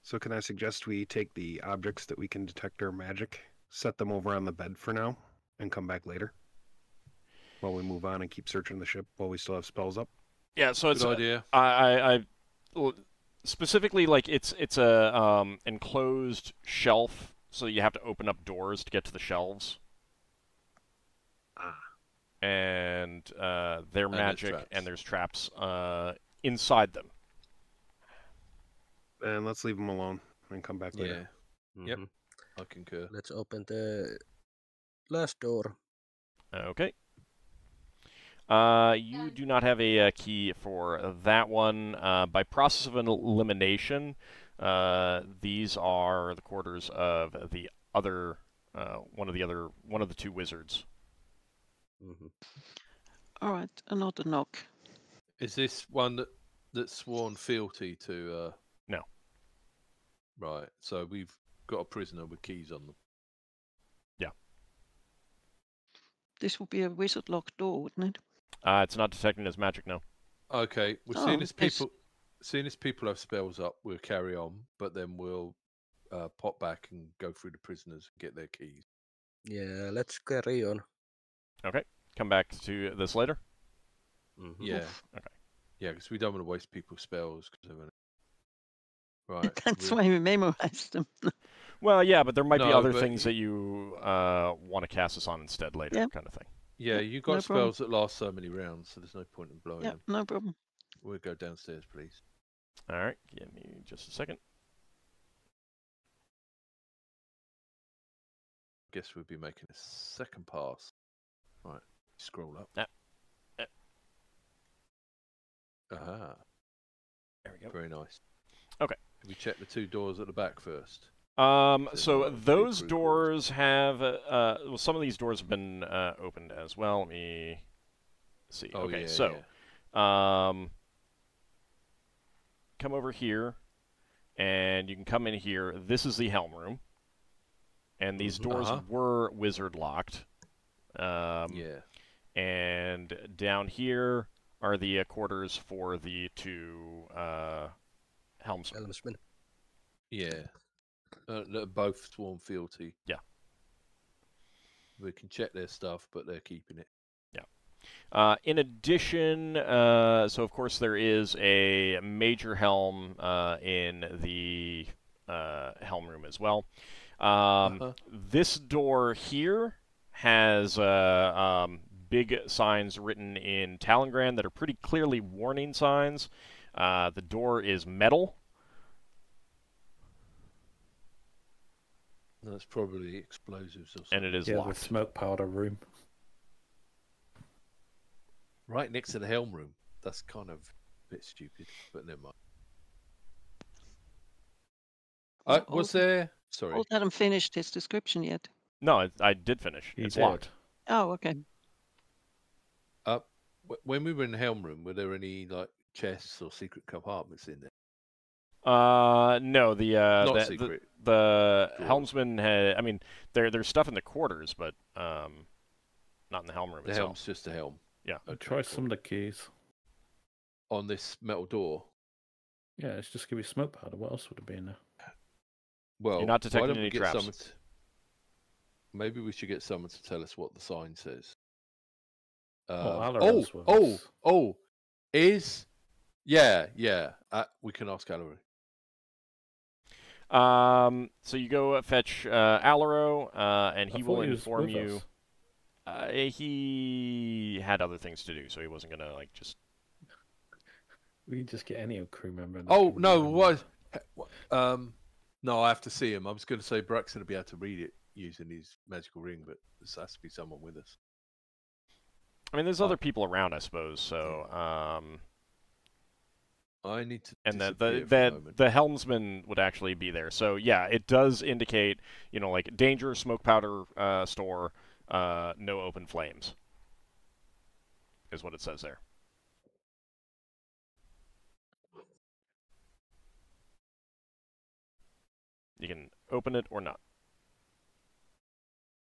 So can I suggest we take the objects that we can detect our magic, set them over on the bed for now, and come back later? While we move on and keep searching the ship while we still have spells up? Yeah, so it's Good idea. well, specifically like it's a enclosed shelf, so you have to open up doors to get to the shelves. Ah. And they're there's magic, traps. and there's traps inside them. And let's leave them alone and come back later. Yeah, Yep. Mhm. I concur. Let's open the last door. Okay. You do not have a key for that one. By process of an elimination, these are the quarters of the other one of the 2 wizards. Mhm. All right, another knock. Is this one that's sworn fealty to? No. Right. So we've got a prisoner with keys on them. This would be a wizard locked door, wouldn't it? It's not detecting as magic, no. Okay. Well, Oh, seeing as yes. people have spells up, we'll carry on, but then we'll pop back and go through the prisoners and get their keys. Yeah, let's carry on. Okay. Come back to this later. Mhm. Yeah. Oof. Okay. Yeah, because we don't want to waste people's spells. Right. That's we'll- why we memorized them. Well, yeah, but there might be No, other but things that you want to cast this on instead later, Yeah. kind of thing. Yeah, Yeah, you got no problem. spells that last so many rounds, so there's no point in blowing Yeah, them. no problem. We'll go downstairs, please. All right, give me just a second. Guess we'll be making a second pass. Right, scroll up. Aha. There we go. Very nice. Okay. Can we check the 2 doors at the back first? So not those pre-approved doors have, well, some of these doors have been opened as well. Let me see. Oh, okay, yeah, so, yeah. come over here, and you can come in here. This is the helm room, and these doors were wizard locked. Yeah. And down here are the quarters for the 2 helmsmen. Helmsman. Yeah. They're both swarm fealty. Yeah. We can check their stuff, but they're keeping it. In addition, so of course there is a major helm in the helm room as well. This door here has big signs written in Talongran that are pretty clearly warning signs. The door is metal. That's probably explosives or something. And it is Yeah, locked. the smoke powder room. Right next to the helm room. That's kind of a bit stupid, but never mind. Was there... Sorry. Old hadn't finished his description yet. No, I did finish. You It's did. locked. Oh, okay. When we were in the helm room, were there any like chests or secret compartments in there? No, the Not secret. the Drawers. helmsman had. I mean, there's stuff in the quarters, but not in the helm room The itself. helm's just a helm. Yeah. Okay, Try cool. some of the keys. On this metal door. Yeah, it's just give you smoke powder. What else would it be in there? Well, You're not why detecting don't we any get traps. someone maybe we should get someone to tell us what the sign says. Alarin's with us. Is yeah. We can ask Alarin. So you go fetch Alaro, and he I will thought he was inform with you. us. He had other things to do, so he wasn't gonna like just. We can just get any crew member. and Oh they can no, run what? No, I have to see him. I was going to say Braxon will be able to read it using his magical ring, but there has to be someone with us. I mean, there's other people around, I suppose. So, I need to. and disappear for a moment. the helmsman would actually be there. So yeah, it does indicate, like danger, smoke powder store, no open flames, is what it says there. You can open it or not.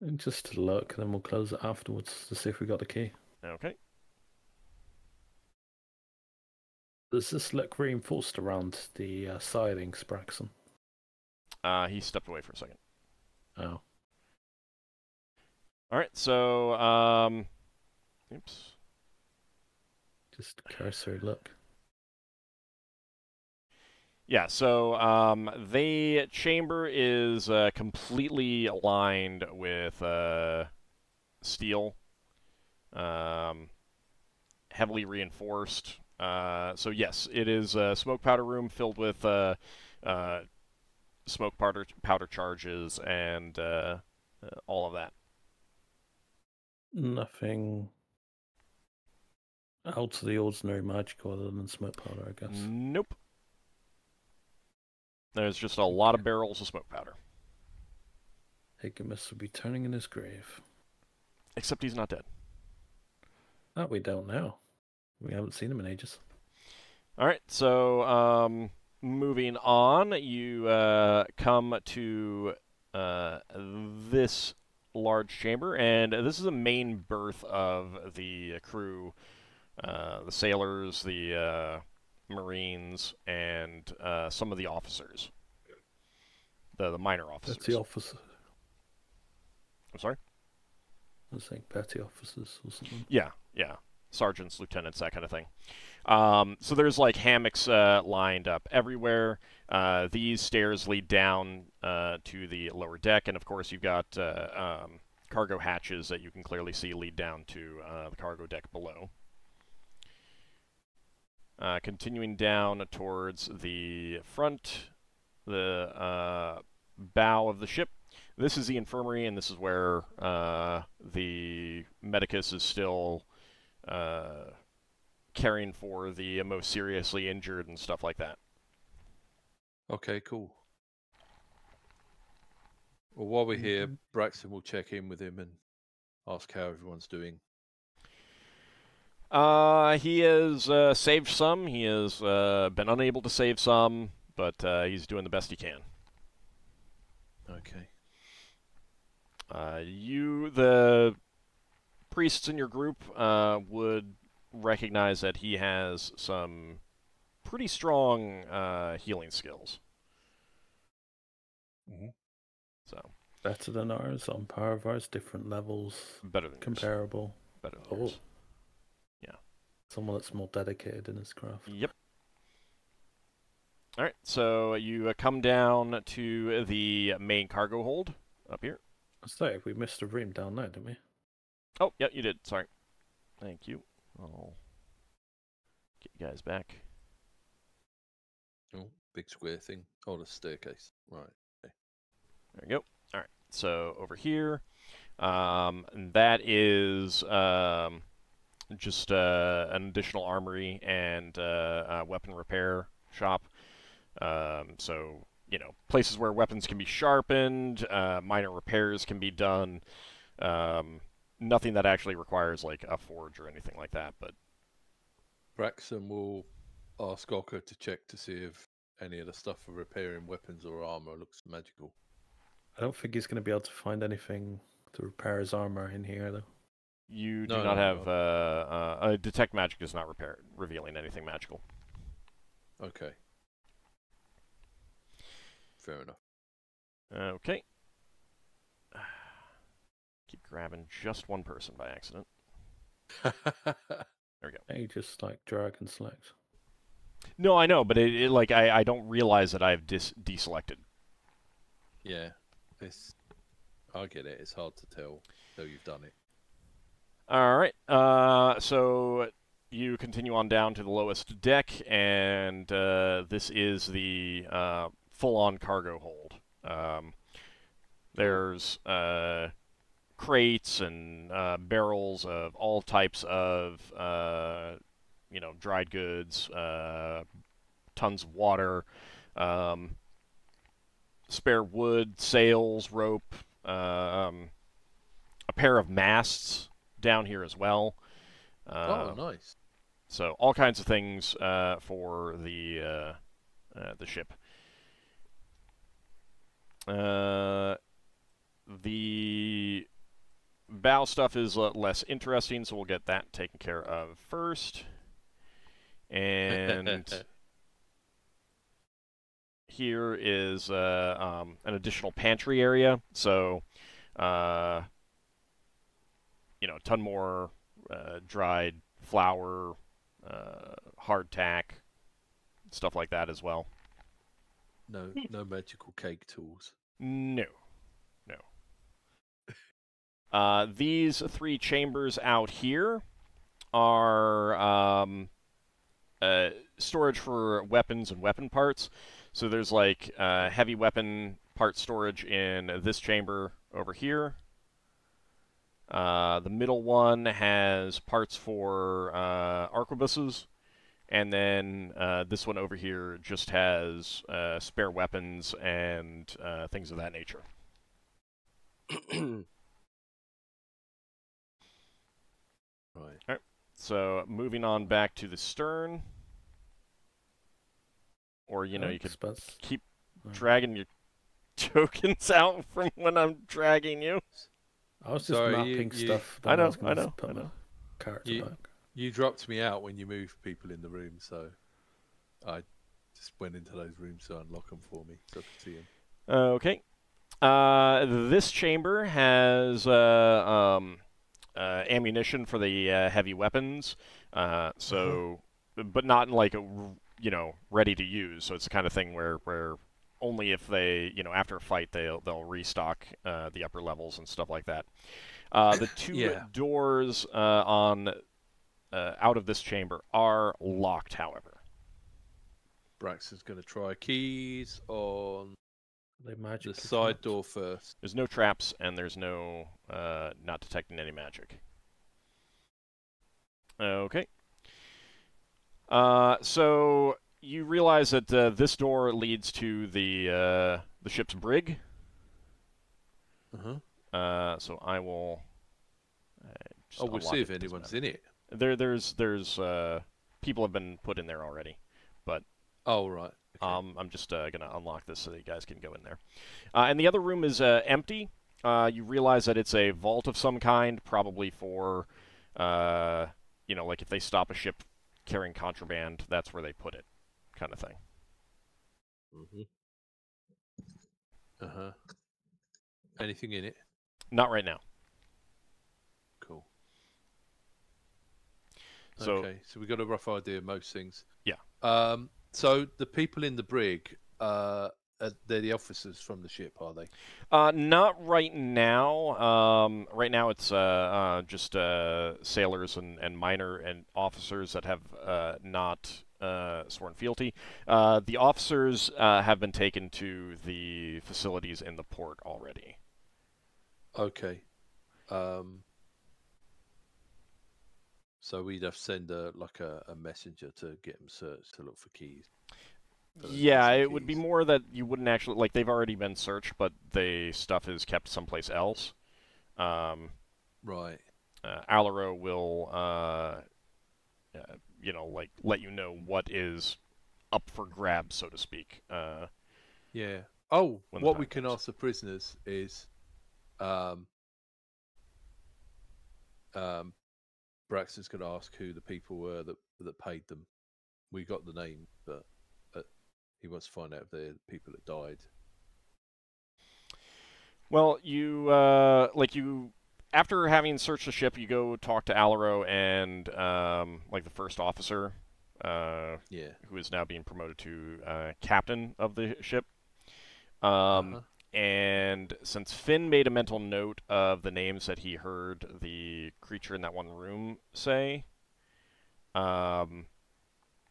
And just to look, and then we'll close it afterwards to see if we got the key. Okay. Does this look reinforced around the sidings, Braxon? He stepped away for a second. Oh. All right. So, oops. Just a cursory look. Yeah, so the chamber is completely aligned with steel, heavily reinforced. So yes, it is a smoke powder room filled with smoke powder charges and all of that. Nothing out of the ordinary magic other than smoke powder, I guess. Nope. There's just a lot of barrels of smoke powder. Higgins will be turning in his grave. Except he's not dead. That we don't know. We haven't seen him in ages. All right, so moving on, you come to this large chamber, and this is the main berth of the crew, the sailors, the Marines, and some of the officers, the minor officers. Petty officers. I'm sorry? I was saying petty officers or something. Yeah. Sergeants, lieutenants, that kind of thing. So there's like hammocks lined up everywhere. These stairs lead down to the lower deck, and of course you've got cargo hatches that you can clearly see lead down to the cargo deck below. continuing down towards the front, the bow of the ship. This is the infirmary, and this is where the medicus is still caring for the most seriously injured and stuff like that. Okay, cool. Well, while we're here, Braxon will check in with him and ask how everyone's doing. He has saved some. He has been unable to save some, but he's doing the best he can. Okay. The priests in your group would recognize that he has some pretty strong healing skills. Mm-hmm. So Better than ours, on par of ours, different levels, better than yours. comparable. Better than yours. Yeah. Someone that's more dedicated in his craft. Yep. All right, so you come down to the main cargo hold up here. So we missed a room down there, didn't we? Oh, yeah, you did. Sorry. Thank you. I'll get you guys back. Oh, big square thing. Oh, the staircase. Right. Okay. There you go. All right, so over here, that is just an additional armory and a weapon repair shop. So, you know, places where weapons can be sharpened, minor repairs can be done. Nothing that actually requires, like, a forge or anything like that, but... Braxon will ask Ockar to check to see if any of the stuff for repairing weapons or armor looks magical. I don't think he's going to be able to find anything to repair his armor in here, though. You do No, not no, have... detect magic is not revealing anything magical. Okay. Fair enough. Okay. Keep grabbing just one person by accident. There we go. Hey, just like dragon select. No, I know, but like I don't realize that I've deselected. Yeah. I get it. It's hard to tell till you've done it. All right. So you continue on down to the lowest deck, and this is the full-on cargo hold. There's crates and barrels of all types of, you know, dried goods, tons of water, spare wood, sails, rope, a pair of masts down here as well. Oh, nice. So all kinds of things for the ship. The bow stuff is less interesting, so we'll get that taken care of first. And here is an additional pantry area. So, you know, a ton more dried flour, hardtack, stuff like that as well. No magical cake tools. No. These three chambers out here are storage for weapons and weapon parts. So there's like heavy weapon part storage in this chamber over here. The middle one has parts for arquebuses. And then this one over here just has spare weapons and things of that nature. Right. All right. So moving on back to the stern. Or, you know, you could keep dragging your tokens out from when I'm dragging you. I was just mapping stuff. I know. You dropped me out when you moved people in the room, so I just went into those rooms to unlock them for me so I could see them. Okay. This chamber has ammunition for the heavy weapons, so, but not like you know, ready to use. So it's the kind of thing where only if they, you know, after a fight they'll restock the upper levels and stuff like that. The two doors on out of this chamber are locked, however. Braxon's going to try keys on They magic the side trapped. door first. There's no traps, and there's no not detecting any magic. Okay. So you realize that this door leads to the ship's brig. So I will. Just Oh, we'll unlock see it. if anyone's in it. There's people have been put in there already, but Oh, right. Okay. I'm just gonna unlock this so that you guys can go in there. And the other room is empty. You realize that it's a vault of some kind, probably for, like if they stop a ship carrying contraband, that's where they put it, kind of thing. Anything in it? Not right now. Cool. So, Okay, so we got a rough idea of most things. Yeah. So the people in the brig, they're the officers from the ship, are they? Not right now. Right now it's just sailors and minor and officers that have not sworn fealty. The officers have been taken to the facilities in the port already. Okay. So we'd have to send a messenger to get them searched to look for keys. Yeah, it would be more that you wouldn't actually, like, they've already been searched, but the stuff is kept someplace else. Right. Alaro will, let you know what is up for grabs, so to speak. Yeah. Oh, when the what time we can comes. ask the prisoners is, Braxton's going to ask who the people were that paid them. We got the name, but he wants to find out if they're the people that died. Well, after having searched the ship, you go talk to Alaro and, the first officer, who is now being promoted to captain of the ship. And since Finn made a mental note of the names that he heard the creature in that one room say,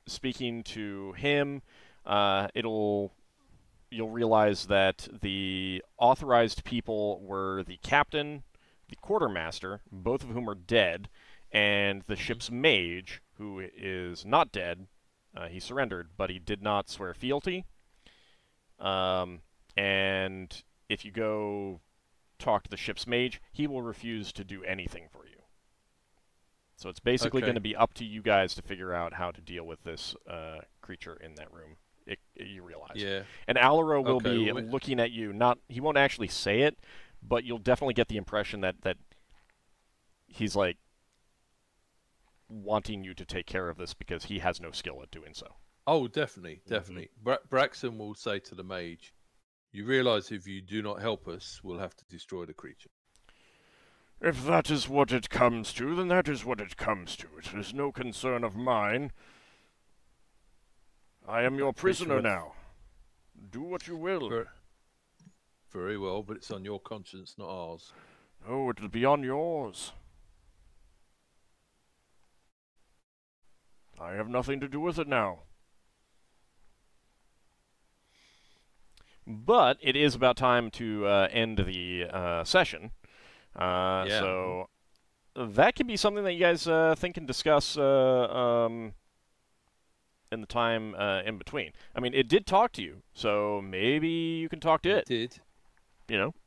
speaking to him, you'll realize that the authorized people were the captain, the quartermaster, both of whom are dead, and the ship's mage, who is not dead. He surrendered, but he did not swear fealty. And if you go talk to the ship's mage, he will refuse to do anything for you. So it's basically going to be up to you guys to figure out how to deal with this creature in that room. You realize. Yeah. And Alaro will be looking at you. He won't actually say it, but you'll definitely get the impression that he's like wanting you to take care of this because he has no skill at doing so. Oh, definitely. Braxon will say to the mage, "You realize if you do not help us, we'll have to destroy the creature." If that is what it comes to, then that is what it comes to. It is no concern of mine. I am your prisoner now. Do what you will. Very well, but it's on your conscience, not ours. Oh, it'll be on yours. I have nothing to do with it now. But it is about time to end the session. So that could be something that you guys think and discuss in the time in between. I mean, it did talk to you, so maybe you can talk to it. It did.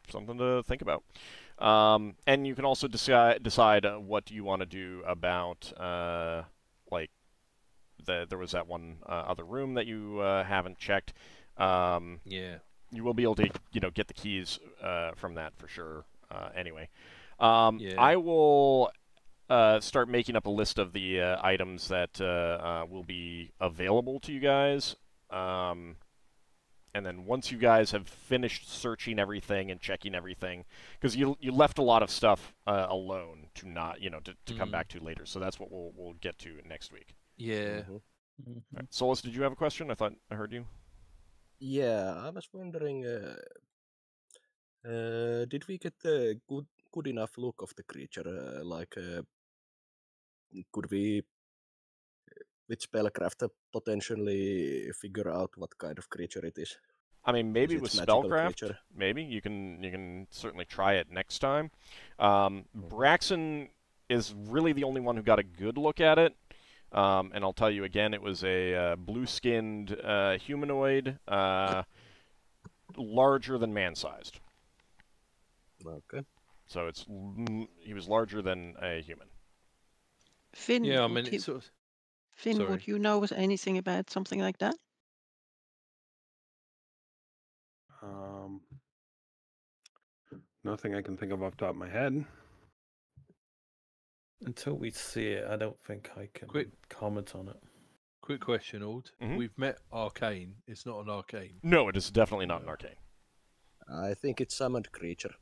Something to think about. And you can also decide what you want to do about, there was that one other room that you haven't checked. You will be able to, get the keys from that for sure. Anyway, I will start making up a list of the items that will be available to you guys. And then once you guys have finished searching everything and checking everything, because you left a lot of stuff alone to not, to come back to later. So that's what we'll get to next week. Yeah. All right. Solas, did you have a question? I thought I heard you. Yeah, I was wondering, did we get a good enough look of the creature? could we, with spellcraft, potentially figure out what kind of creature it is? I mean, maybe Is with it magical spellcraft, creature? maybe you can certainly try it next time. Braxon is really the only one who got a good look at it, and I'll tell you again, it was a blue-skinned humanoid, larger than man-sized. Okay. So he was larger than a human. Finn, Yeah, I would mean, you, it's sort of, Finn, sorry. would you know anything about something like that? Nothing I can think of off the top of my head. Until we see it, I don't think I can comment on it. Quick question, Ald. Mhm. We've met Arcane. It's not an Arcane. No, it is definitely not an arcane. I think it's summoned creature.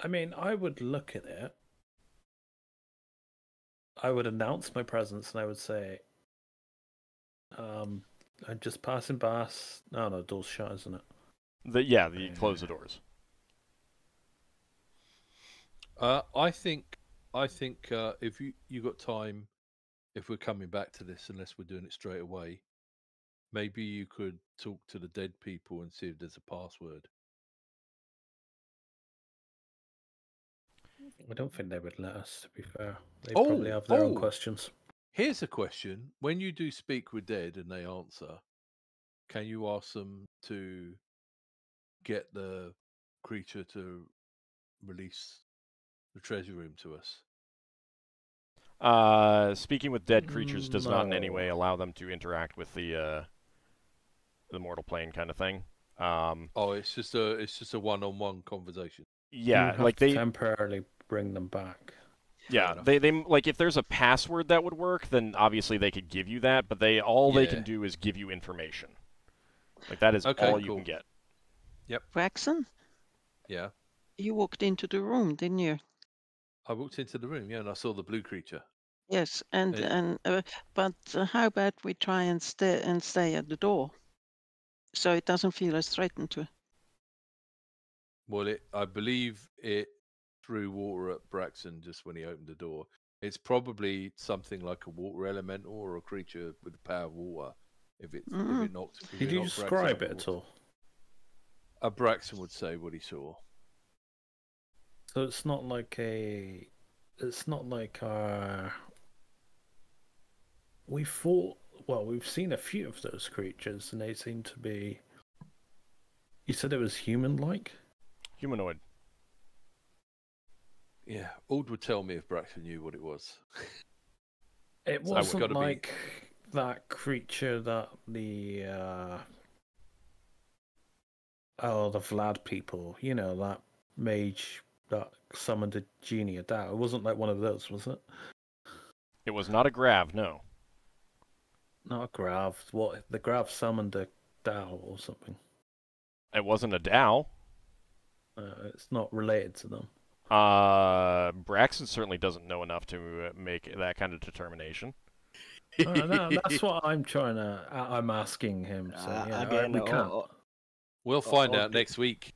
I mean, I would look at it. I would announce my presence and I would say, I'm just passing past. No, door's shut, isn't it? You close the doors. I think if you got time, if we're coming back to this, unless we're doing it straight away, maybe you could talk to the dead people and see if there's a password. I don't think they would let us, to be fair. They probably have their own questions. Here's a question. When you do speak with dead and they answer, can you ask them to get the creature to release the treasure room to us? Speaking with dead creatures does not in any way allow them to interact with the mortal plane kind of thing. It's just a one-on-one conversation. Yeah, like they temporarily bring them back. Yeah, they like if there's a password that would work, then obviously they could give you that, but they can do is give you information. Like that is all you can get. Yep. Braxon? Yeah. You walked into the room, didn't you? I walked into the room, and I saw the blue creature. Yes, but how about we try and stay at the door, so it doesn't feel as threatened to. Well, I believe it threw water at Braxon just when he opened the door. It's probably something like a water elemental or a creature with the power of water. If it knocked. Did you describe it at all? Braxon would say what he saw. So it's not like we fought. Well, we've seen a few of those creatures, and they seem to be. You said it was human-like. Humanoid. Yeah, Ald would tell me if Braxon knew what it was. It wasn't like that creature that the Vlad people, that mage that summoned a genie at that. It wasn't like one of those, was it? It was not a grav, no. Not a grav. What? The grav summoned a Dao or something. It wasn't a Dao. It's not related to them. Braxon certainly doesn't know enough to make that kind of determination. No, that's what I'm I'm asking him. So again, we can't. We'll find out next week.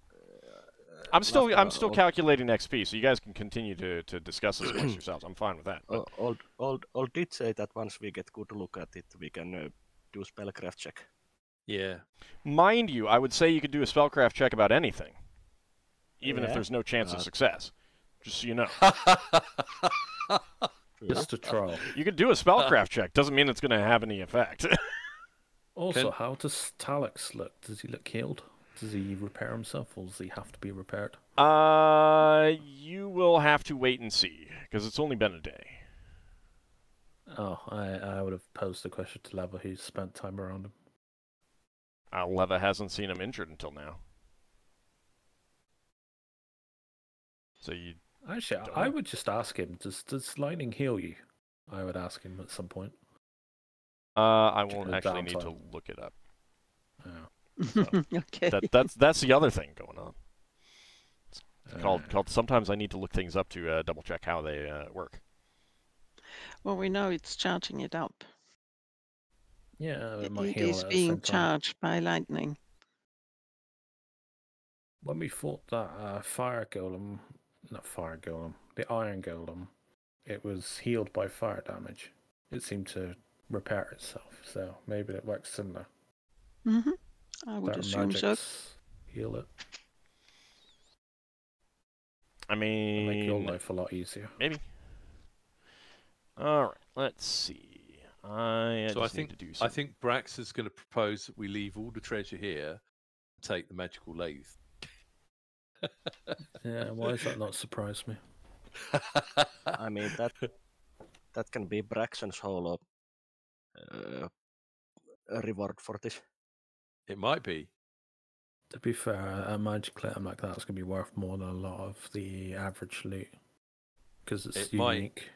I'm still calculating XP, so you guys can continue to discuss this amongst yourselves. I'm fine with that. Old did say that once we get good look at it, we can do spellcraft check. Yeah. Mind you, I would say you could do a spellcraft check about anything, even if there's no chance of success. Just so you know. Just a trial. You could do a spellcraft check. Doesn't mean it's going to have any effect. Also, how does Talix look? Does he look healed? Does he repair himself, or does he have to be repaired? You will have to wait and see, because it's only been a day. Oh, I would have posed the question to Leva, who's spent time around him. Leva hasn't seen him injured until now. So you... Actually, I would just ask him, does lightning heal you? I would ask him at some point. I won't actually need to look it up. Yeah. So Okay. That's the other thing going on. It's called. Sometimes I need to look things up to double check how they work. Well, we know it's charging it up. Yeah, it might It heal is at the being same time. charged by lightning. When we fought that fire golem, not fire golem, the iron golem, it was healed by fire damage. It seemed to repair itself, so maybe it works similar. I would Their assume so. magics heal it. I mean, Make your life a lot easier. maybe. All right, let's see. I So just need to do some... I think Brax is going to propose that we leave all the treasure here, and take the magical lathe. Yeah, why does that not surprise me? I mean that can be Braxon's whole reward for this. It might be. To be fair, a magic item like that's going to be worth more than a lot of the average loot. Because it's unique.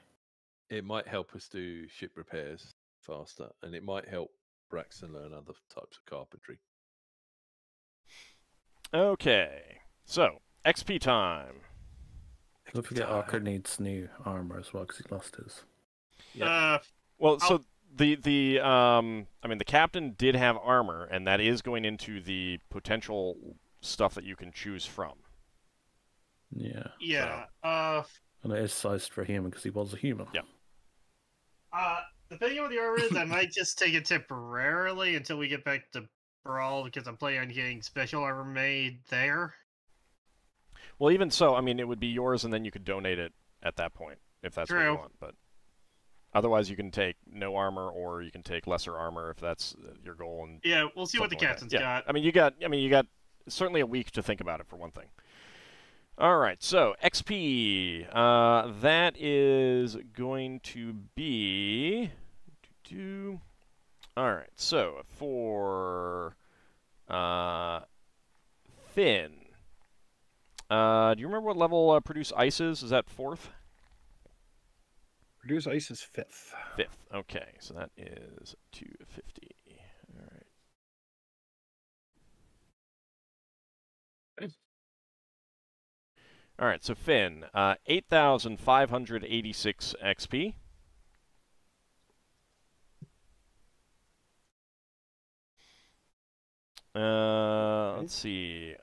It might help us do ship repairs faster, and it might help Braxton learn other types of carpentry. Okay, so XP time. Don't forget, Ockar needs new armor as well because he lost his. Well, so I mean, the captain did have armor, and that is going into the potential stuff that you can choose from. Yeah. Yeah. And it is sized for a human because he was a human. Yeah. The thing with the armor is I might just take it temporarily until we get back to Brawl, because I'm planning on getting special armor made there. Well, even so, I mean, it would be yours, and then you could donate it at that point, if that's what you want. But otherwise, you can take no armor, or you can take lesser armor if that's your goal. And yeah, we'll see what the captain's got. I mean, you got certainly a week to think about it for one thing. All right, so XP, that is going to be... All right, so for Finn, do you remember what level Produce Ice is? Is that 4th? Produce Ice is 5th. 5th, okay, so that is 250. All right. All right, so Finn, 8,586 XP. Let's see.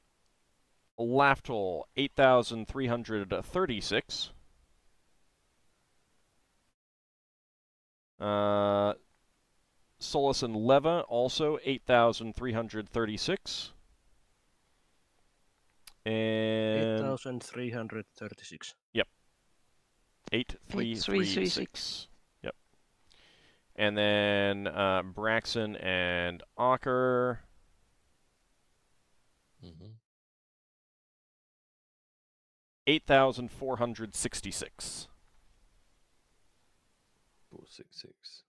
Lafdul, 8,336. Solas and Leva, also 8,336. And 8,336. Yep. 8,336. Yep. And then Braxon and Ockar. 8,466. 466.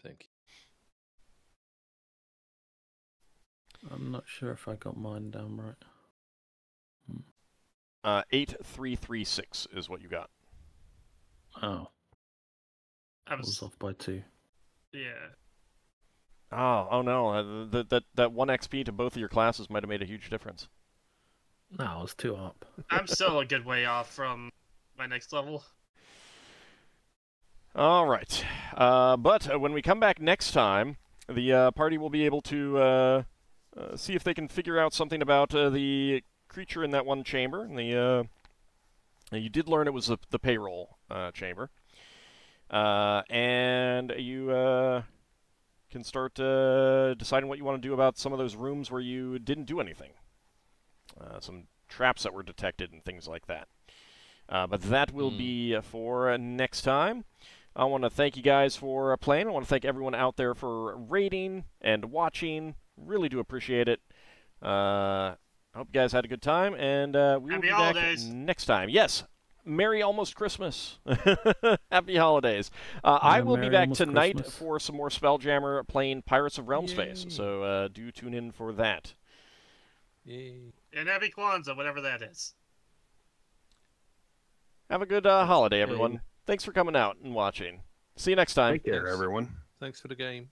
Thank you. I'm not sure if I got mine down right. 8,336 is what you got. Oh. I was off by 2. Yeah. Oh no! That 1 XP to both of your classes might have made a huge difference. No, I was 2 up. I'm still a good way off from my next level. All right, but when we come back next time, the party will be able to see if they can figure out something about the creature in that one chamber. And you did learn it was the payroll chamber, and you can start deciding what you want to do about some of those rooms where you didn't do anything. Some traps that were detected and things like that. But that will be for next time. I want to thank you guys for playing. I want to thank everyone out there for rating and watching. Really do appreciate it. I hope you guys had a good time, and we will be back next time. Yes, Merry almost Christmas. Happy holidays. I will be back tonight for some more Spelljammer playing Pirates of Realmspace, so do tune in for that. Yay. And happy Kwanzaa, whatever that is. Have a good holiday, everyone. Thanks for coming out and watching. See you next time. Take care, everyone. Thanks for the game.